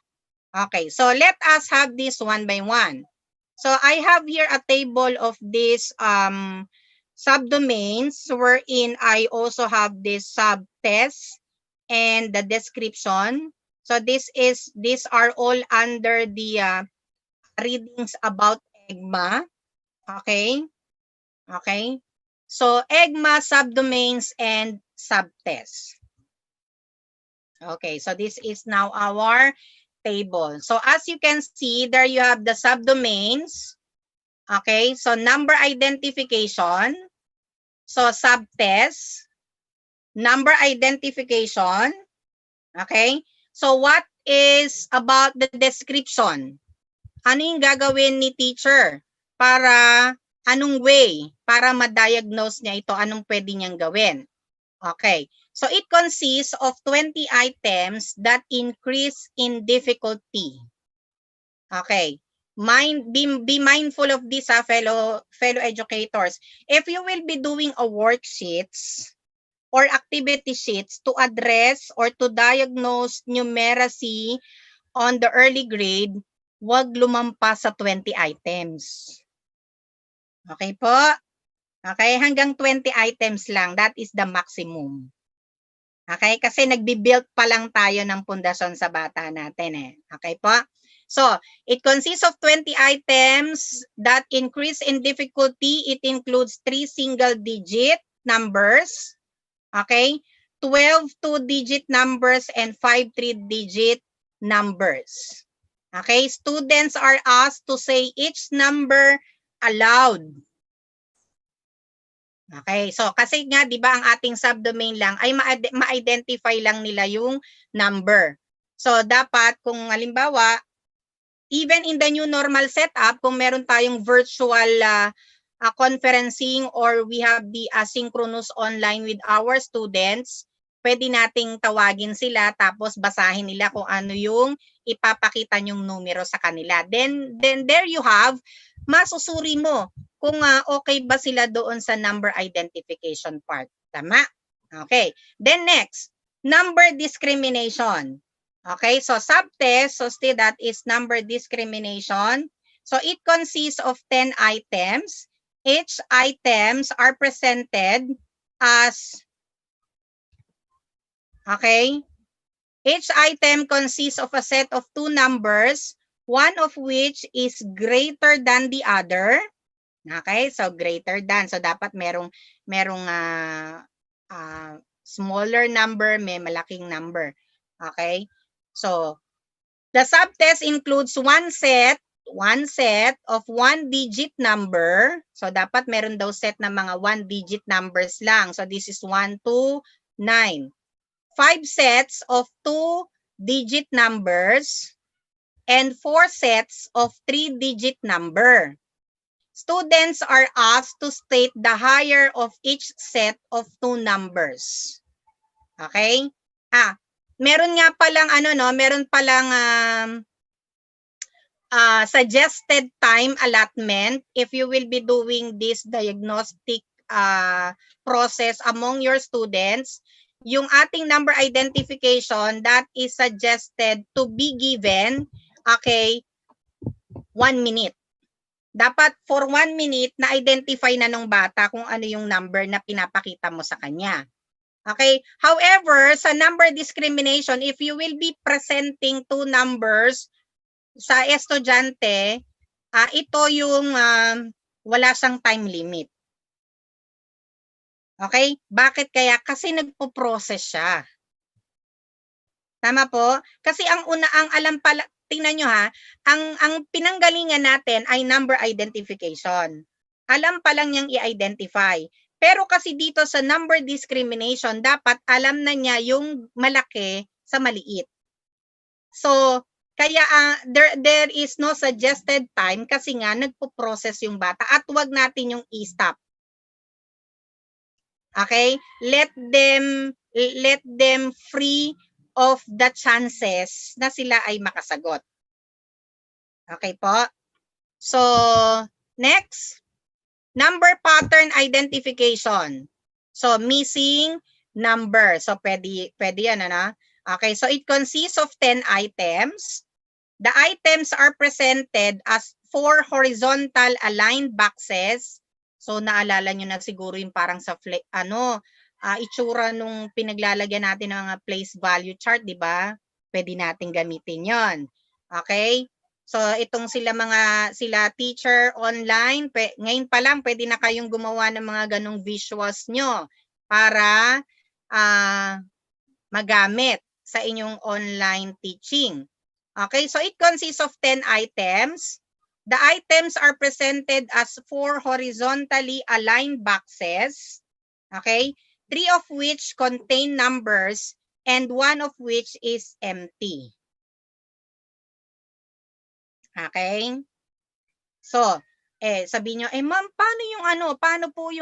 Okay, so let us have this one by one. So I have here a table of these subdomains wherein I also have this subtest and the description. So these are all under the readings about EGMA. Okay? Okay? So EGMA, subdomains, and subtests. Okay, so this is now our table. So as you can see, there you have the subdomains. Okay, so number identification. So subtest. Number identification. Okay, so what is about the description? Ano yung gagawin ni teacher para, anong way para ma-diagnose niya ito, anong pwede niyang gawin? Okay, so it consists of 20 items that increase in difficulty. Okay, be mindful of this, fellow educators. If you will be doing a worksheets or activity sheets to address or to diagnose numeracy on the early grade, wag lumampas sa 20 items. Okay po? Okay, hanggang 20 items lang. That is the maximum. Okay, kasi nagbi-build pa lang tayo ng pundasyon sa bata natin eh. Okay po? So, it consists of 20 items that increase in difficulty. It includes 3 single-digit numbers. Okay? 12 two-digit numbers and 5 three-digit numbers. Okay? Students are asked to say each number aloud. Okay, so kasi nga 'di ba ang ating subdomain lang ay ma-identify lang nila yung number. So dapat kung halimbawa even in the new normal setup, kung meron tayong virtual conferencing or we have the asynchronous online with our students, pwede nating tawagin sila tapos basahin nila kung ano yung ipapakita yung numero sa kanila. Then there you have, masusuri mo kung okay ba sila doon sa number identification part. Tama? Okay. Then next, number discrimination. Okay, so subtest, so still that is number discrimination. So it consists of 10 items. Each items are presented as, okay, each item consists of a set of 2 numbers, one of which is greater than the other. Okay, so greater than. So dapat merong smaller number, may malaking number. Okay, so the subtest includes one set of 1-digit number. So dapat meron daw set na mga 1-digit numbers lang. So this is 1, 2, 9. 5 sets of 2-digit numbers and 4 sets of 3-digit number. Students are asked to state the higher of each set of 2 numbers. Okay? Meron nga palang meron palang suggested time allotment if you will be doing this diagnostic process among your students. Yung ating number identification, that is suggested to be given, okay, 1 minute. Dapat for 1 minute na-identify na ng bata kung ano yung number na pinapakita mo sa kanya. Okay? However, sa number discrimination, if you will be presenting two numbers sa estudyante, ito yung wala siyang time limit. Okay? Bakit kaya? Kasi nagpo-process siya. Tama po? Kasi ang alam pala, tingnan nyo ha, ang pinanggalingan natin ay number identification. Alam pa lang niyang i-identify. Pero kasi dito sa number discrimination, dapat alam na niya yung malaki sa maliit. So, kaya there is no suggested time kasi nga nagpo-process yung bata at wag natin yung i-stop. Okay? Let them free of the chances na sila ay makasagot. Okay po? So, next, number pattern identification. So, missing number. So, pwede yan, ano? Okay, so it consists of 10 items. The items are presented as 4 horizontal aligned boxes. So, naalala nyo na siguro yung parang sa itsura nung pinaglalagyan natin ng mga place value chart, di ba? Pwede natin gamitin yon. Okay? So, itong sila teacher online, ngayon pa lang pwede na kayong gumawa ng mga ganong visuals nyo para magamit sa inyong online teaching. Okay, so it consists of 10 items. The items are presented as 4 horizontally aligned boxes. Okay, 3 of which contain numbers and 1 of which is empty. Okay? So, sabi nyo, ma'am, paano po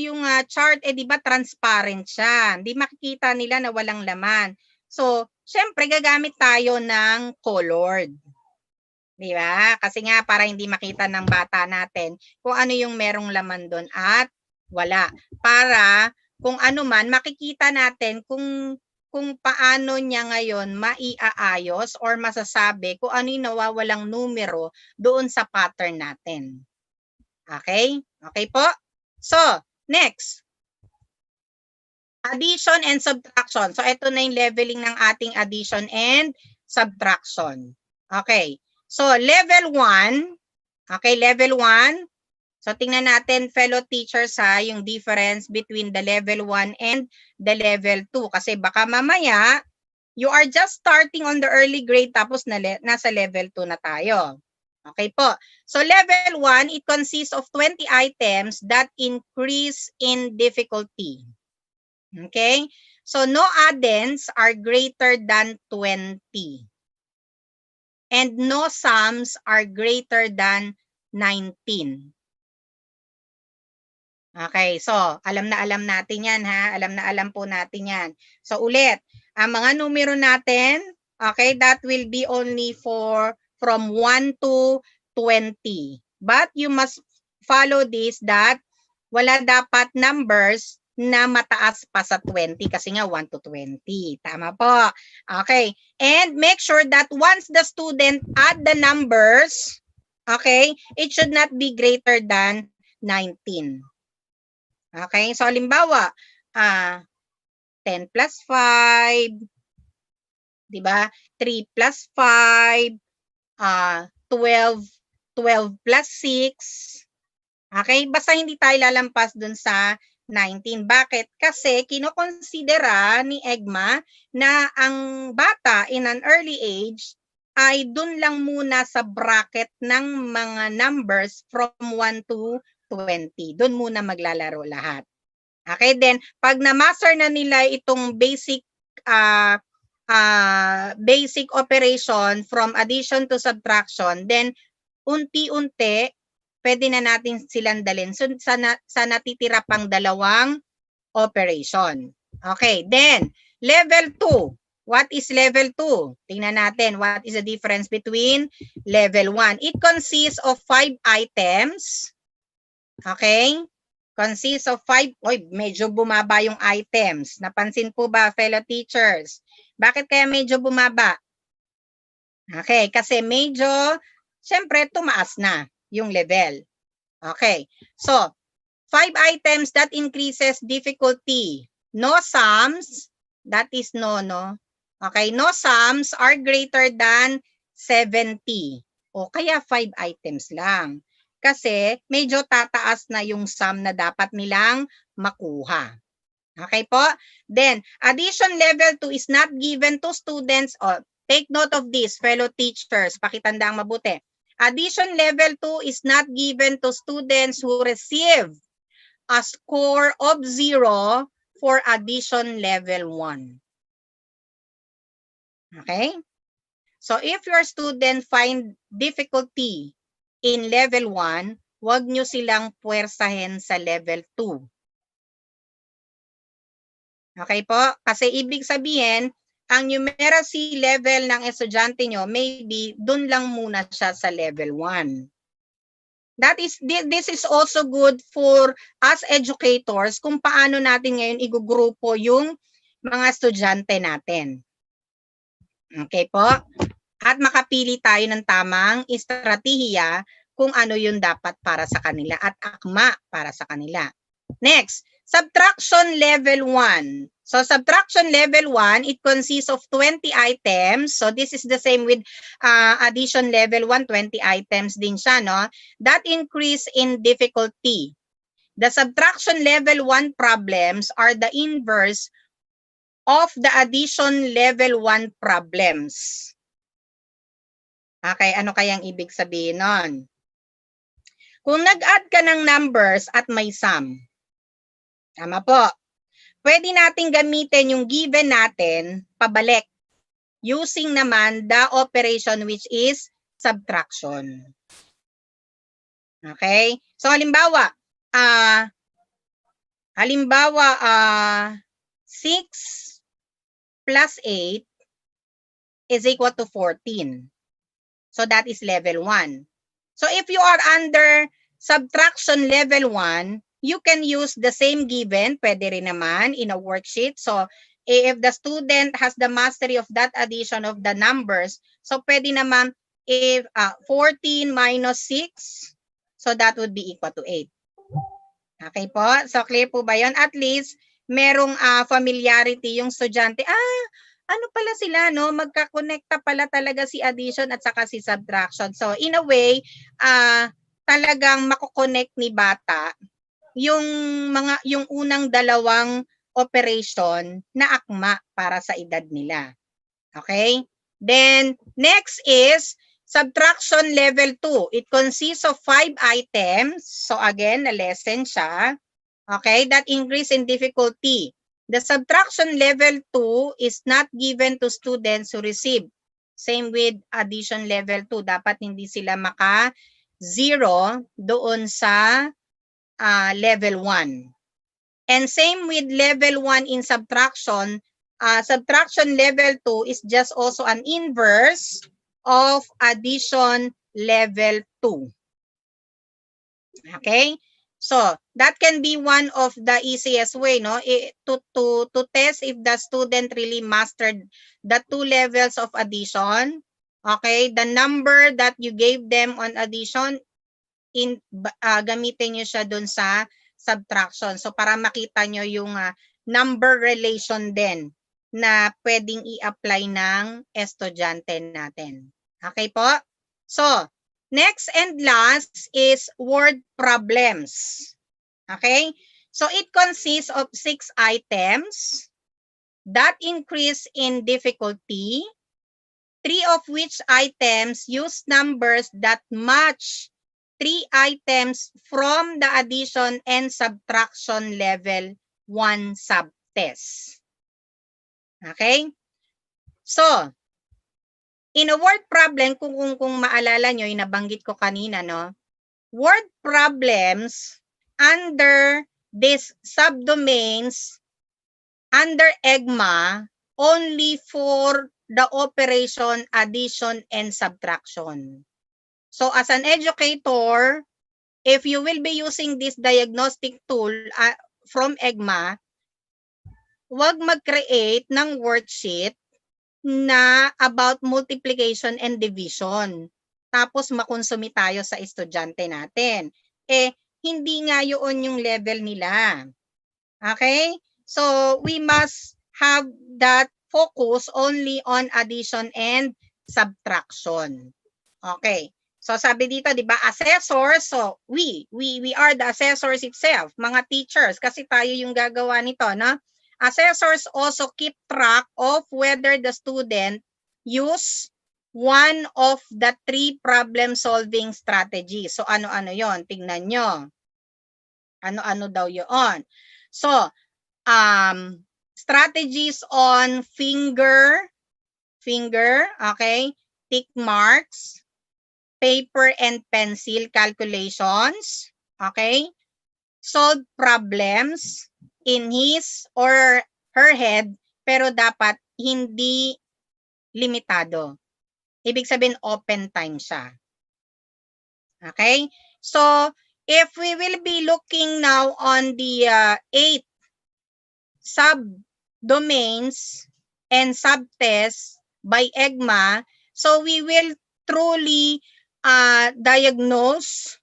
yung chart? Di ba transparent siya? Hindi makikita nila na walang laman. So, syempre gagamit tayo ng colored. Di ba? Kasi nga para hindi makita ng bata natin kung ano yung merong laman doon at wala. Para kung ano man, makikita natin kung paano niya ngayon maiaayos or masasabi kung ano yung nawawalang numero doon sa pattern natin. Okay? Okay po? So, next. Addition and subtraction. So, ito na yung leveling ng ating addition and subtraction. Okay. So, level 1. Okay, level 1. So, tingnan natin, fellow teachers yung difference between the level 1 and the level 2. Kasi baka mamaya, you are just starting on the early grade tapos nasa level 2 na tayo. Okay po. So, level 1, it consists of 20 items that increase in difficulty. Okay? So, no addends are greater than 20. And no sums are greater than 19. Okay, so alam natin yan ha. Alam po natin yan. So ulit, ang mga numero natin, okay, that will be only from 1 to 20. But you must follow this that wala dapat numbers na mataas pa sa 20 kasi nga 1 to 20. Tama po. Okay, and make sure that once the student add the numbers, okay, it should not be greater than 19. Okay, so halimbawa, 10 plus 5, di ba? 3 plus 5, 12 plus 6. Okay, basta hindi tayo lalampas dun sa 19. Bakit? Kasi kinokonsidera ni EGMA na ang bata in an early age ay dun lang muna sa bracket ng mga numbers from 1 to 20. Doon muna maglalaro lahat. Okay, then pag na-master na nila itong basic operation from addition to subtraction, then unti-unti pwede na natin silang dalhin sa natitira pang dalawang operation. Okay, then level 2. What is level 2? Tingnan natin what is the difference between level 1. It consists of 5 items. Okay? Consists of 5. Medyo bumaba yung items. Napansin po ba, fellow teachers? Bakit kaya medyo bumaba? Okay, kasi medyo, syempre, tumaas na yung level. Okay, so, 5 items that increases difficulty. no sums, that is no. Okay, no sums are greater than 70. O kaya 5 items lang. Kasi medyo tataas na yung sum na dapat nilang makuha. Okay po? Then, addition level 2 is not given to students. Take note of this, fellow teachers. Pakitandang mabuti. Addition level 2 is not given to students who receive a score of 0 for addition level 1. Okay? So, if your student find difficulty in level 1, huwag nyo silang puwersahin sa level 2. Okay po? Kasi ibig sabihin, ang numeracy level ng estudyante nyo, maybe dun lang muna siya sa level 1. This is also good for us educators kung paano natin ngayon igugrupo yung mga estudyante natin. Okay po? At makapili tayo ng tamang estratehiya kung ano yung dapat para sa kanila at akma para sa kanila. Next, subtraction level 1. So subtraction level 1, it consists of 20 items. So this is the same with addition level 1, 20 items din siya, no? That increase in difficulty. The subtraction level 1 problems are the inverse of the addition level 1 problems. Okay, ano kayang ibig sabihin nun? Kung nag-add ka ng numbers at may sum, tama po, pwede nating gamitin yung given natin pabalik using naman the operation which is subtraction. Okay? So halimbawa 6 plus 8 is equal to 14. So that is level 1. So if you are under subtraction level 1, you can use the same given, pwede rin naman in a worksheet. So if the student has the mastery of that addition of the numbers, so pwede naman if 14 minus 6, so that would be equal to 8. Okay po? So clear po ba yun? At least merong familiarity yung estudyante. Ano pala sila, no? Magkakonekta pala talaga si addition at saka si subtraction. So in a way, talagang makokonect ni bata yung unang dalawang operation na akma para sa edad nila. Okay? Then next is subtraction level 2. It consists of 5 items. So again, na lesson siya. Okay? That increase in difficulty. The subtraction level 2 is not given to students who receive. Same with addition level 2. Dapat hindi sila maka-0 doon sa level 1. And same with level 1 in subtraction. Subtraction level 2 is just also an inverse of addition level 2. Okay? So, that can be one of the easiest way, no, to test if the student really mastered the 2 levels of addition. Okay, the number that you gave them on addition, gamitin nyo siya dun sa subtraction. So, para makita nyo yung number relation din na pwedeng i-apply ng estudyante natin. Okay po? So, next and last is word problems. Okay? So it consists of 6 items that increase in difficulty, 3 of which items use numbers that match 3 items from the addition and subtraction level 1 subtest. Okay? So, in a word problem, kung maalala nyo, yung nabanggit ko kanina, no? Word problems under these subdomains, under EGMA, only for the operation, addition, and subtraction. So as an educator, if you will be using this diagnostic tool from EGMA, huwag mag-create ng worksheet na about multiplication and division. Tapos makonsumi tayo sa estudyante natin. Hindi nga yun yung level nila. Okay? So we must have that focus only on addition and subtraction. Okay. So sabi dito, 'di ba, assessors, so we are the assessors itself, mga teachers, kasi tayo yung gagawa nito, no? Assessors also keep track of whether the student use one of the 3 problem solving strategies. So ano-ano 'yon? Tingnan nyo. Ano-ano daw 'yon? So, strategies on finger, okay? Tick marks, paper and pencil calculations, okay? Solve problems in his or her head, pero dapat hindi limitado. Ibig sabihin, open time siya. Okay? So, if we will be looking now on the 8 subdomains and subtests by EGMA, so we will truly diagnose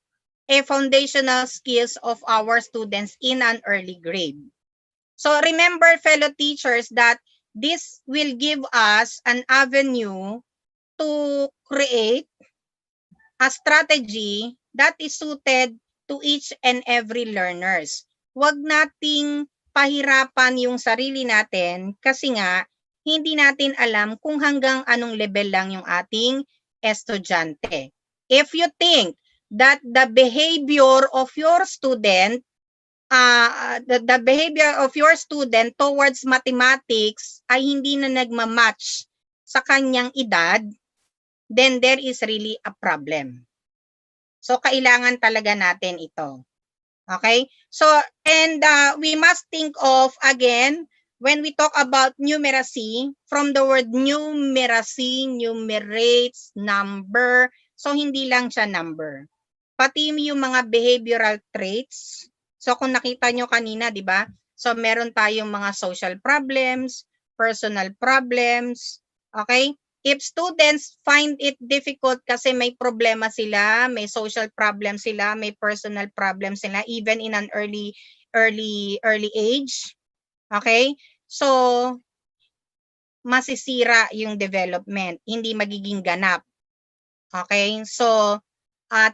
a foundational skills of our students in an early grade. So remember, fellow teachers, that this will give us an avenue to create a strategy that is suited to each and every learners. Huwag nating pahirapan yung sarili natin kasi nga hindi natin alam kung hanggang anong level lang yung ating estudyante. If you think that the behavior of your student the behavior of your student towards mathematics ay hindi na nagmamatch sa kanyang edad, then there is really a problem. So, kailangan talaga natin ito. Okay? So, and we must think of, again, when we talk about numeracy, from the word numeracy, numerates, number, so hindi lang siya number. Pati yung mga behavioral traits. So, kung nakita nyo kanina, di ba? So, meron tayong mga social problems, personal problems, okay? If students find it difficult kasi may problema sila, may social problem sila, may personal problem sila, even in an early age, okay? So, masisira yung development, hindi magiging ganap. Okay? So,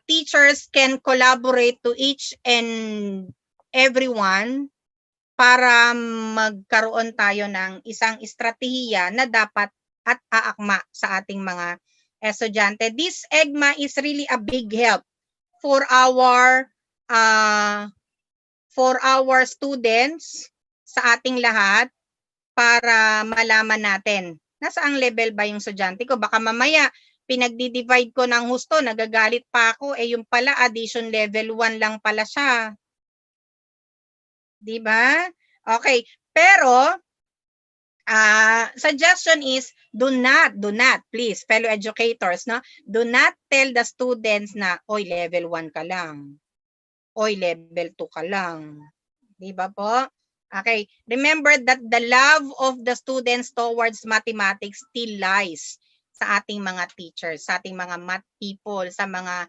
teachers can collaborate to each and everyone para magkaroon tayo ng isang estratehiya na dapat at aakma sa ating mga estudyante. This EGMA is really a big help for our students, sa ating lahat, para malaman natin nasaang level ba yung estudyante ko. Baka mamaya pinagdi-divide ko ng husto, nagagalit pa ako, yung pala addition level 1 lang pala siya. 'Di ba? Okay, pero suggestion is do not, please, fellow educators, no? Do not tell the students na, oy, level 1 ka lang. Oy, level 2 ka lang. 'Di ba po? Okay, remember that the love of the students towards mathematics still lies sa ating mga teachers, sa ating mga math people, sa mga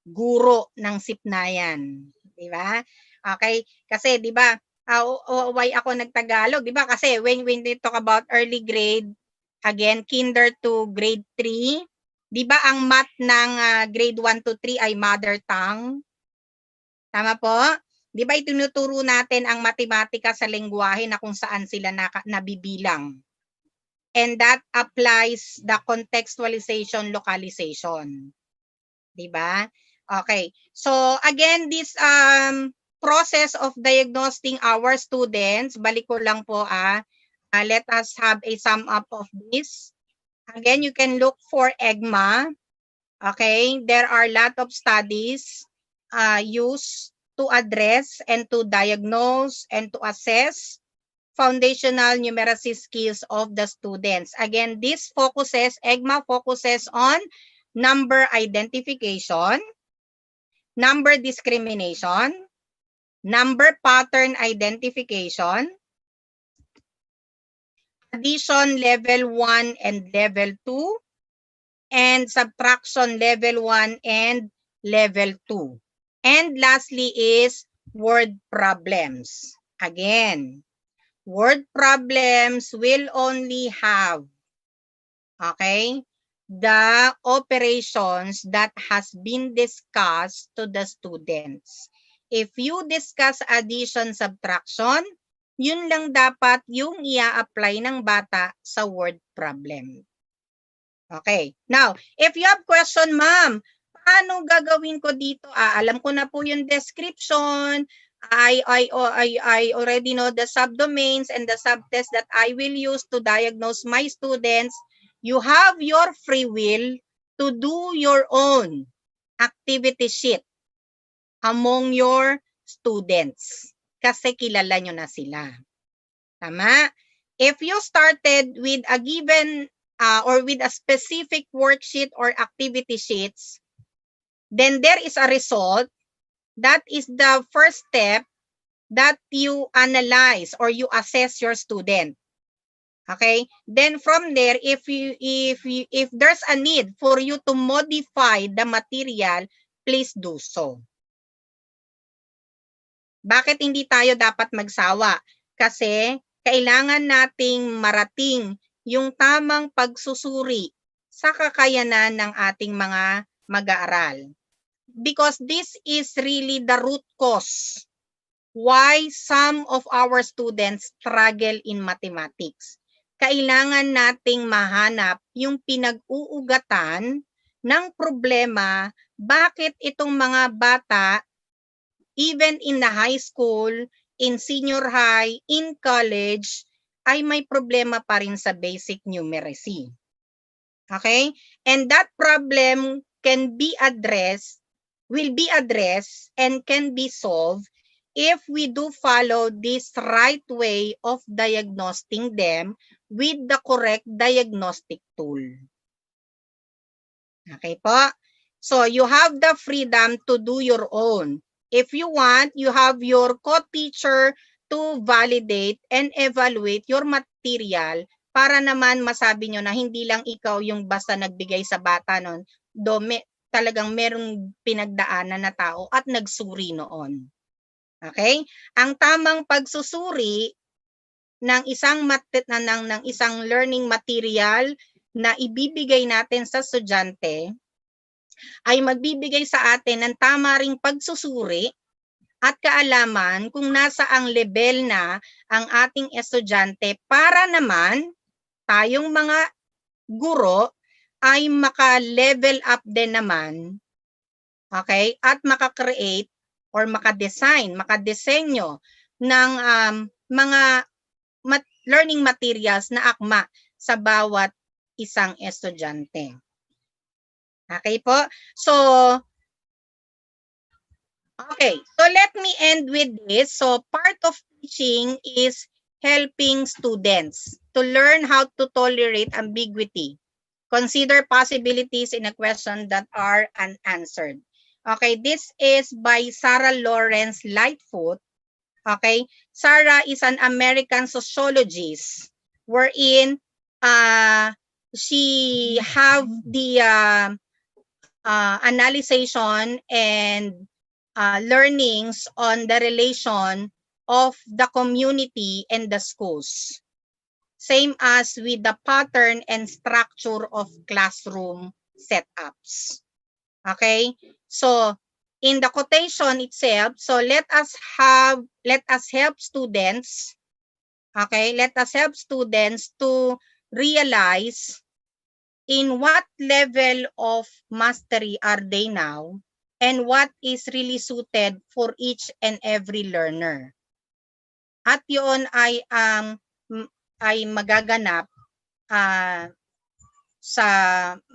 guro ng sipnayan, 'di ba? Okay? Kasi 'di ba, why ako nagtagalog, 'di ba? Kasi when we talk about early grade, again, kinder to grade 3, 'di ba ang math ng grade 1 to 3 ay mother tongue? Tama po? 'Di ba itinuturo natin ang matematika sa lengguwahe na kung saan sila nabibilang? And that applies the contextualization, localization. 'Di ba? Okay. So again, this process of diagnosing our students, balik ko lang po let us have a sum up of this. Again, you can look for EGMA. Okay, there are a lot of studies used to address and to diagnose and to assess foundational numeracy skills of the students. Again, EGMA focuses on number identification, number discrimination, number pattern identification, addition level 1 and level 2, and subtraction level 1 and level 2. And lastly is word problems. Again, word problems will only have, okay, the operations that has been discussed to the students. If you discuss addition, subtraction, yun lang dapat yung ia-apply ng bata sa word problem. Okay. Now, if you have question, ma'am, paano gagawin ko dito? Alam ko na po yung description. I already know the subdomains and the subtests that I will use to diagnose my students. You have your free will to do your own activity sheet among your students kasi kilala nyo na sila. Tama? If you started with a given or with a specific worksheet or activity sheets, then there is a result. That is the first step that you analyze or you assess your student. Okay? Then from there, if there's a need for you to modify the material, please do so. Bakit hindi tayo dapat magsawa? Kasi kailangan nating marating yung tamang pagsusuri sa kakayanan ng ating mga mag-aaral. Because this is really the root cause why some of our students struggle in mathematics. Kailangan nating mahanap yung pinag-uugatan ng problema, bakit itong mga bata, even in the high school, in senior high, in college, ay may problema pa rin sa basic numeracy. Okay? And that problem can be addressed, will be addressed, and can be solved if we do follow this right way of diagnosing them with the correct diagnostic tool. Okay po? So, you have the freedom to do your own. If you want, you have your co-teacher to validate and evaluate your material para naman masabi nyo na hindi lang ikaw yung basta nagbigay sa bata nun, talagang merong pinagdaanan na tao at nagsuri noon. Okay? Ang tamang pagsusuri ng isang learning material na ibibigay natin sa estudyante ay magbibigay sa atin ng tama ring pagsusuri at kaalaman kung nasa ang level na ang ating estudyante para naman tayong mga guro ay maka-level up din naman, okay, at maka-create or maka-design, maka-desenyo ng mga learning materials na akma sa bawat isang estudyante. Okay po? So, okay. So, let me end with this. So, part of teaching is helping students to learn how to tolerate ambiguity. Consider possibilities in a question that are unanswered. Okay, this is by Sarah Lawrence Lightfoot. Okay, Sarah is an American sociologist wherein she have the analyzation and learnings on the relation of the community and the schools. Same as with the pattern and structure of classroom setups. Okay? So, in the quotation itself, so let us help students, okay? Let us help students to realize in what level of mastery are they now and what is really suited for each and every learner. At yun ay magaganap sa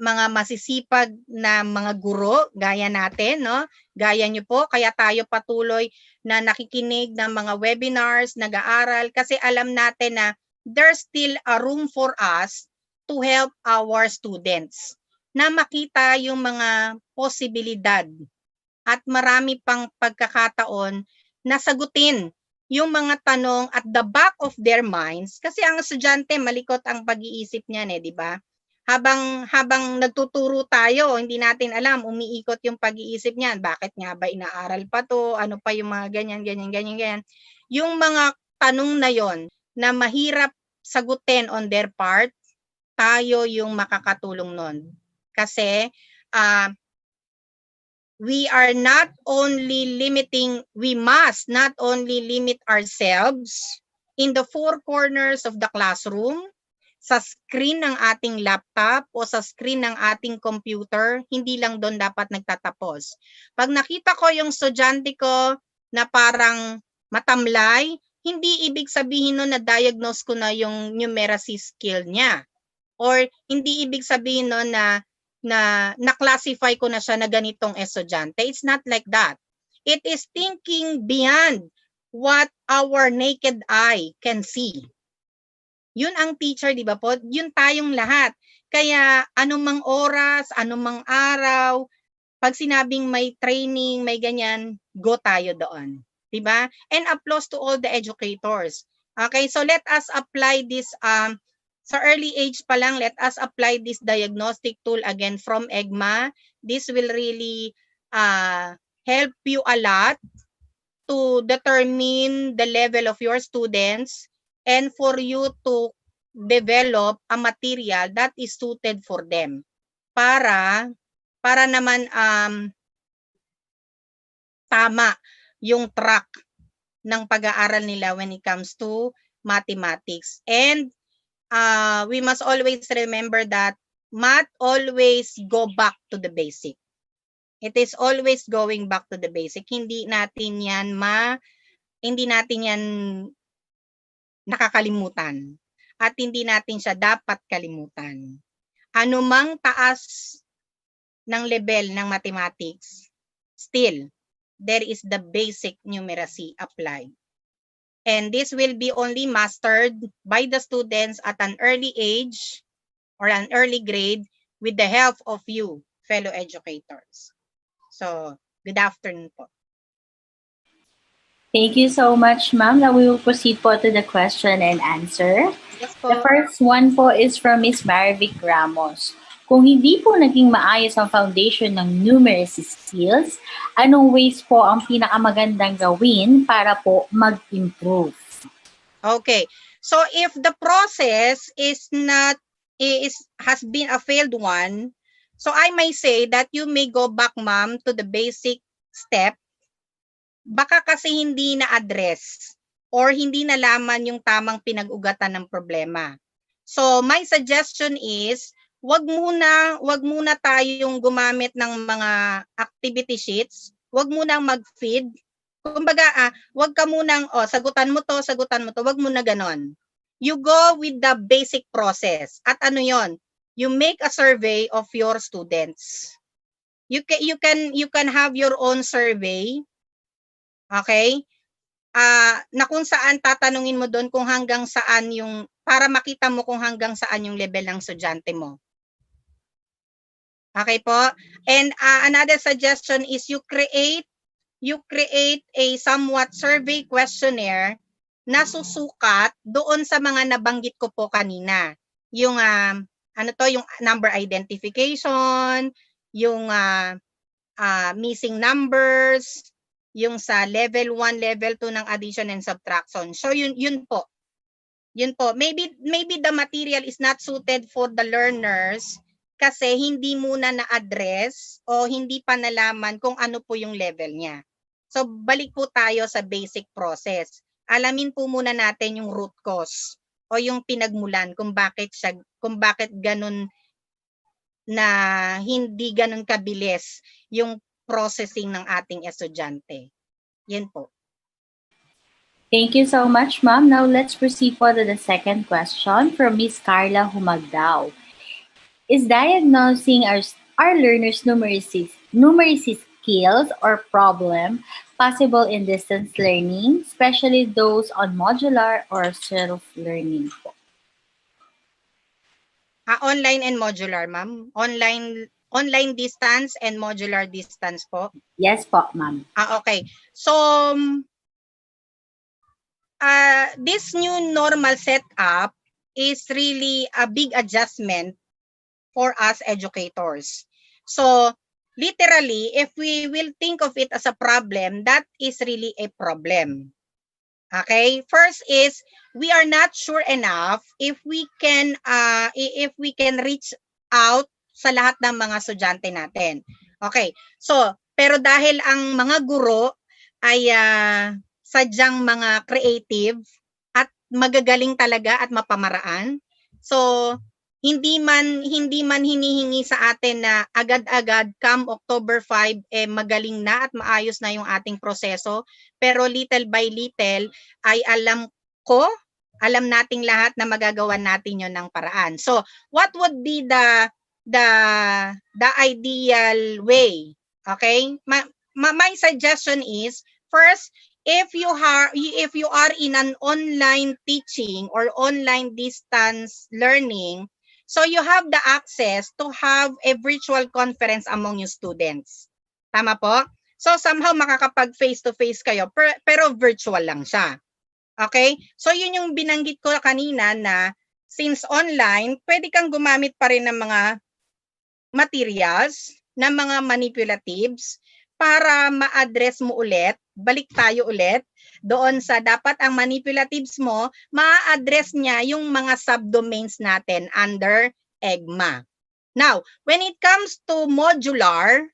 mga masisipag na mga guro gaya natin, no? Gaya nyo po, kaya tayo patuloy na nakikinig ng mga webinars, nag-aaral kasi alam natin na there's still a room for us to help our students na makita yung mga posibilidad at marami pang pagkakataon na sagutin yung mga tanong at the back of their minds kasi ang estudyante malikot ang pag-iisip niyan di ba? habang nagtuturo tayo, hindi natin alam, umiikot yung pag-iisip niyan. Bakit nga ba inaaral pa to? Ano pa yung mga ganyan. Yung mga tanong na yon na mahirap sagutin on their part, tayo yung makakatulong nun. Kasi we must not only limit ourselves in the four corners of the classroom, sa screen ng ating laptop o sa screen ng ating computer, hindi lang doon dapat nagtatapos. Pag nakita ko yung estudyante ko na parang matamlay, hindi ibig sabihin nun na diagnose ko na yung numeracy skill niya. Or hindi ibig sabihin nun na na-classify ko na siya na ganitong estudyante. It's not like that. It is thinking beyond what our naked eye can see. Yun ang teacher, di ba po? Yun tayong lahat. Kaya anumang oras, anumang araw, pag sinabing may training, may ganyan, go tayo doon. Di ba? And applause to all the educators. Okay, so let us apply this, sa early age pa lang, let us apply this diagnostic tool again from EGMA. This will really help you a lot to determine the level of your students and for you to develop a material that is suited for them para naman tama yung track ng pag-aaral nila when it comes to mathematics. And we must always remember that math always go back to the basic. It is always going back to the basic. Hindi natin yan nakakalimutan. At hindi natin siya dapat kalimutan. Anumang taas ng level ng mathematics, still, there is the basic numeracy applied. And this will be only mastered by the students at an early age or an early grade with the help of you, fellow educators. So, good afternoon po. Thank you so much, ma'am. Now we will proceed po to the question and answer. Yes po. The first one po is from Ms. Marivic Ramos. Kung hindi po naging maayos ang foundation ng numeracy skills, anong ways po ang pinakamagandang gawin para po mag-improve? Okay. So if the process has been a failed one, so I may say that you may go back, ma'am, to the basic step. Baka kasi hindi na-address or hindi nalaman yung tamang pinag-ugatan ng problema. So my suggestion is, wag muna tayong gumamit ng mga activity sheets, wag munang mag-feed. Kumbaga, wag ka munang sagutan mo to, wag mo na ganon. You go with the basic process. At ano yon? You make a survey of your students. You can have your own survey. Okay? Na kung saan tatanungin mo doon kung hanggang saan yung, para makita mo kung hanggang saan yung level ng estudyante mo. Okay po? And another suggestion is you create a somewhat survey questionnaire na susukat doon sa mga nabanggit ko po kanina. Yung yung number identification, yung missing numbers, yung sa level 1, level 2 ng addition and subtraction. So yun po. Yun po. Maybe the material is not suited for the learners kasi hindi muna na-address o hindi pa nalaman kung ano po yung level niya. So balik po tayo sa basic process. Alamin po muna natin yung root cause o yung pinagmulan kung bakit ganun na hindi ganun kabilis yung processing ng ating estudyante. Yan po. Thank you so much, ma'am. Now let's proceed for the second question from Ms. Carla Humagdao. Is diagnosing our learners' numeracy skills or problem possible in distance learning, especially those on modular or self-learning po? Online and modular, ma'am. Online distance and modular distance po? Yes po, ma'am. Okay. So, this new normal setup is really a big adjustment for us educators. So, literally, if we will think of it as a problem, that is really a problem. Okay? First is, we are not sure enough if we can reach out sa lahat ng mga estudyante natin. Okay. So, pero dahil ang mga guro ay sadyang mga creative at magagaling talaga at mapamaraan. So, hindi man hinihingi sa atin na agad-agad come October 5 magaling na at maayos na yung ating proseso, pero little by little ay alam nating lahat na magagawa natin yon ng paraan. So, what would be the ideal way? Okay? My suggestion is, first, if you are in an online teaching or online distance learning, so you have the access to have a virtual conference among your students. Tama po? So somehow makakapag face-to-face kayo, pero virtual lang siya. Okay? So yun yung binanggit ko kanina na since online, pwede kang gumamit pa rin ng mga materials, ng mga manipulatives para ma-address mo ulit, balik tayo ulit doon sa dapat ang manipulatives mo, ma-address niya yung mga subdomains natin under EGMA. Now, when it comes to modular,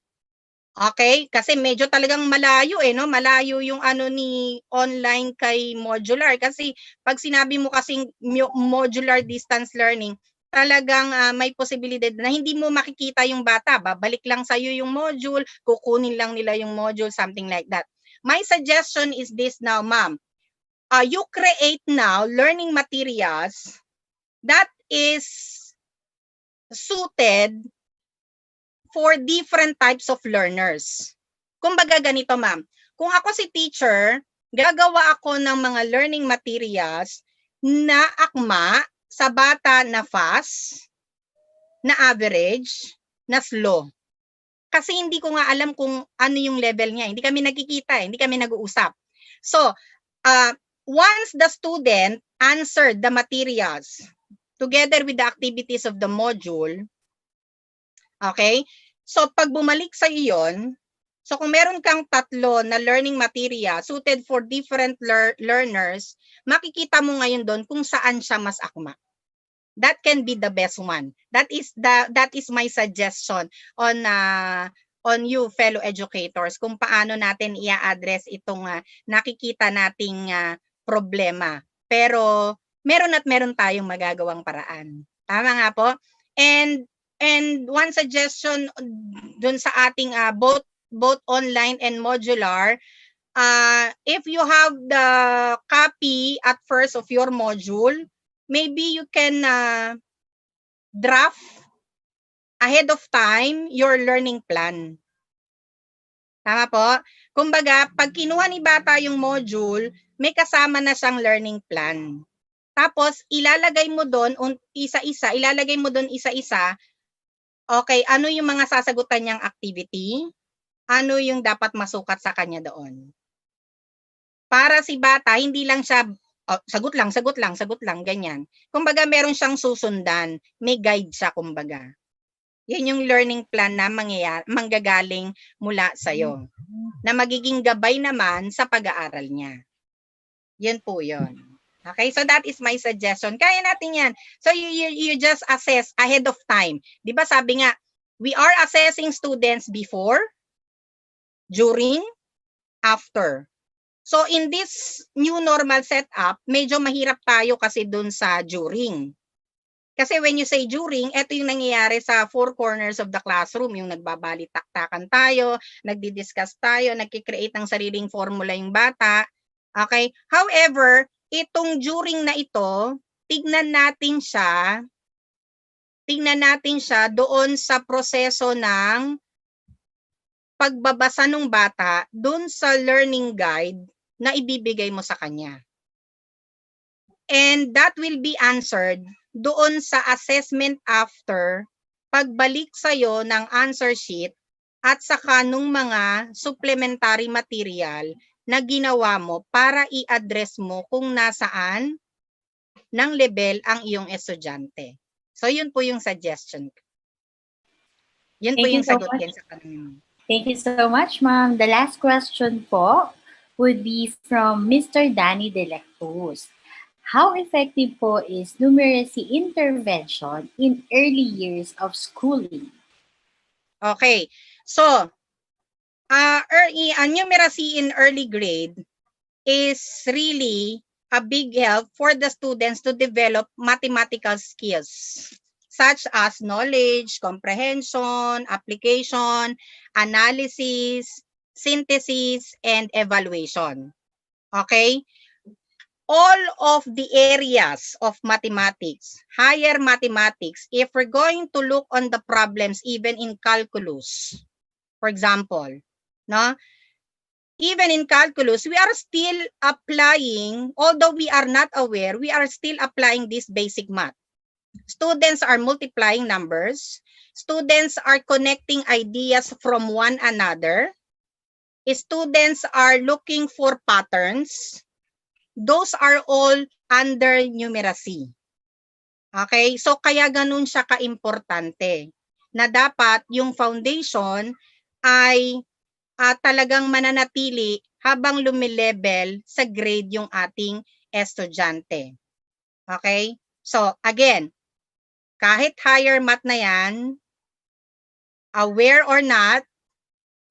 okay, kasi medyo talagang malayo no? Malayo yung ni online kay modular kasi pag sinabi mo kasing modular distance learning, talagang may posibilidad na hindi mo makikita yung bata, babalik lang sa iyo yung module, kukunin lang nila yung module, something like that. My suggestion is this now, ma'am. You create now learning materials that is suited for different types of learners. Kumbaga ganito, ma'am. Kung ako si teacher, gagawa ako ng mga learning materials na akma sa bata na fast, na average, na slow. Kasi hindi ko nga alam kung ano yung level niya. Hindi kami nagkikita, hindi kami nag-uusap. So, once the student answered the materials together with the activities of the module, okay? So, pag bumalik sa iyon, so kung meron kang 3 na learning material suited for different learners, makikita mo ngayon doon kung saan siya mas akma. That can be the best one. That is my suggestion on you fellow educators kung paano natin i-address itong nakikita nating problema. Pero meron tayong magagawang paraan. Tama nga po? And one suggestion dun sa ating both online and modular, if you have the copy at first of your module, maybe you can draft ahead of time your learning plan. Tama po? Kumbaga, pag kinuha ni bata yung module, may kasama na siyang learning plan. Tapos, ilalagay mo doon isa-isa, okay, ano yung mga sasagutan niyang activity? Ano yung dapat masukat sa kanya doon? Para si bata, hindi lang siya sagot lang, ganyan. Kumbaga, meron siyang susundan. May guide siya, kumbaga. Yan yung learning plan na manggagaling mula sa'yo. Na magiging gabay naman sa pag-aaral niya. Yan po yun. Okay, so that is my suggestion. Kaya natin yan. So you just assess ahead of time. Di ba sabi nga, we are assessing students before, during, after. So in this new normal setup, medyo mahirap tayo kasi dun sa during. Kasi when you say during, ito yung nangyayari sa 4 corners of the classroom, yung nagbabalitaktakan tayo, nagdi-discuss tayo, nagki-create ng sariling formula yung bata. Okay? However, itong during na ito, tignan natin siya doon sa proseso ng pagbabasa ng bata doon sa learning guide na ibibigay mo sa kanya. And that will be answered doon sa assessment after, pagbalik sa'yo ng answer sheet at saka nung mga supplementary material na ginawa mo para i-address mo kung nasaan ng level ang iyong estudyante. So yun po yung suggestion. Yun po Thank you yung so sagot much. din sa tanong. Thank you so much, ma'am. The last question po would be from Mr. Danny Delectus. How effective po is numeracy intervention in early years of schooling? Okay. So, numeracy in early grade is really a big help for the students to develop mathematical skills such as knowledge, comprehension, application, analysis, synthesis, and evaluation. Okay? All of the areas of mathematics, higher mathematics, if we're going to look on the problems even in calculus, for example, no? Even in calculus, we are still applying, although we are not aware, we are still applying this basic math. Students are multiplying numbers. Students are connecting ideas from one another. Students are looking for patterns. Those are all under numeracy. Okay? So kaya ganun siya kaimportante na dapat yung foundation ay talagang mananatili habang lumilevel sa grade yung ating estudyante. Okay? So again, kahit higher math na yan, aware or not,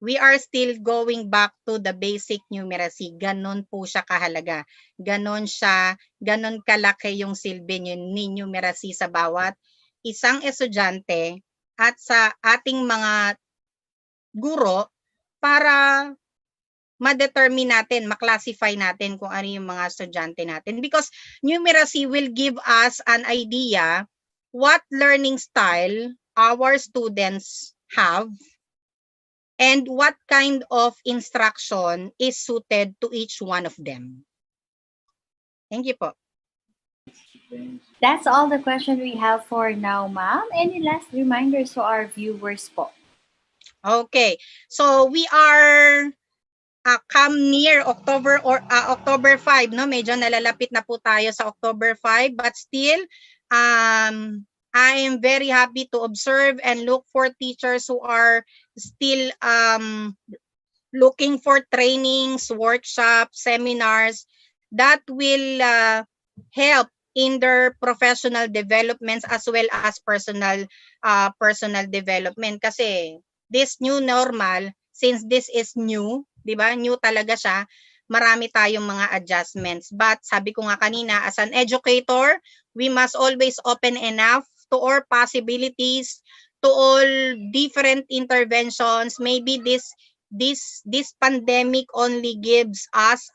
we are still going back to the basic numeracy. Ganon po siya kahalaga. Ganon kalaki yung silbi ni numeracy sa bawat isang estudyante at sa ating mga guro para ma-determine natin, ma-classify natin kung ano yung mga estudyante natin. Because numeracy will give us an idea what learning style our students have and what kind of instruction is suited to each one of them. Thank you po. That's all the question we have for now, ma'am. Any last reminders to our viewers po? Okay. So we are come near October or October 5, no? Medyo nalalapit na po tayo sa October 5, but still I am very happy to observe and look for teachers who are still looking for trainings, workshops, seminars that will help in their professional developments as well as personal development. Kasi this new normal, since this is new, di ba? New talaga siya. Marami tayong mga adjustments. But sabi ko nga kanina, as an educator, we must always open enough to all possibilities, to all different interventions. Maybe this pandemic only gives us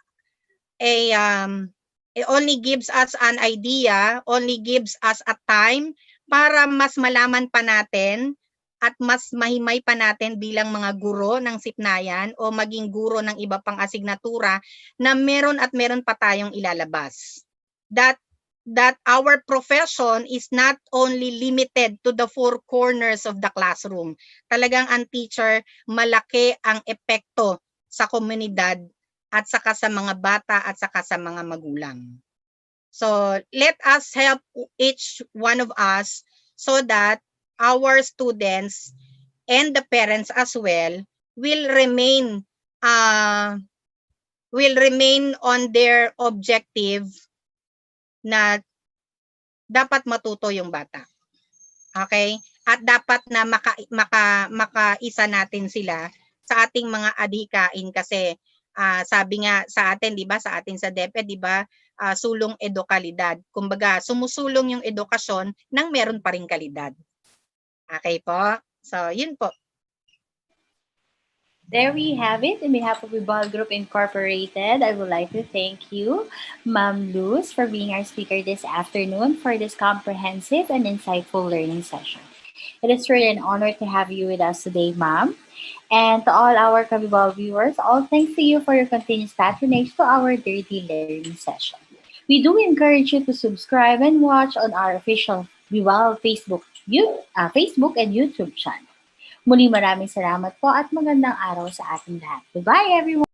it only gives us an idea, only gives us a time para mas malaman pa natin at mas mahimay pa natin bilang mga guro ng Sipnayan o maging guro ng iba pang asignatura na meron pa tayong ilalabas. That our profession is not only limited to the four corners of the classroom. Talagang ang teacher, malaki ang epekto sa komunidad at saka sa mga bata at saka sa mga magulang. So let us help each one of us so that our students and the parents as well will remain on their objective na dapat matuto yung bata. Okay? At dapat na makaisa natin sila sa ating mga adhikain kasi sabi nga sa atin, 'di ba, sa atin sa DepEd, 'di ba, sulong edukalidad. Kumbaga, sumusulong yung edukasyon nang meron pa ring kalidad. Okay po? So, yun po. There we have it. On behalf of Vibal Group Incorporated, I would like to thank you, Ma'am Luz, for being our speaker this afternoon for this comprehensive and insightful learning session. It is really an honor to have you with us today, ma'am. And to all our Kabibal viewers, all thanks to you for your continuous patronage to our Dirty Learning session. We do encourage you to subscribe and watch on our official Vibal Facebook and YouTube channel. Muli maraming salamat po at magandang araw sa ating lahat. Goodbye everyone!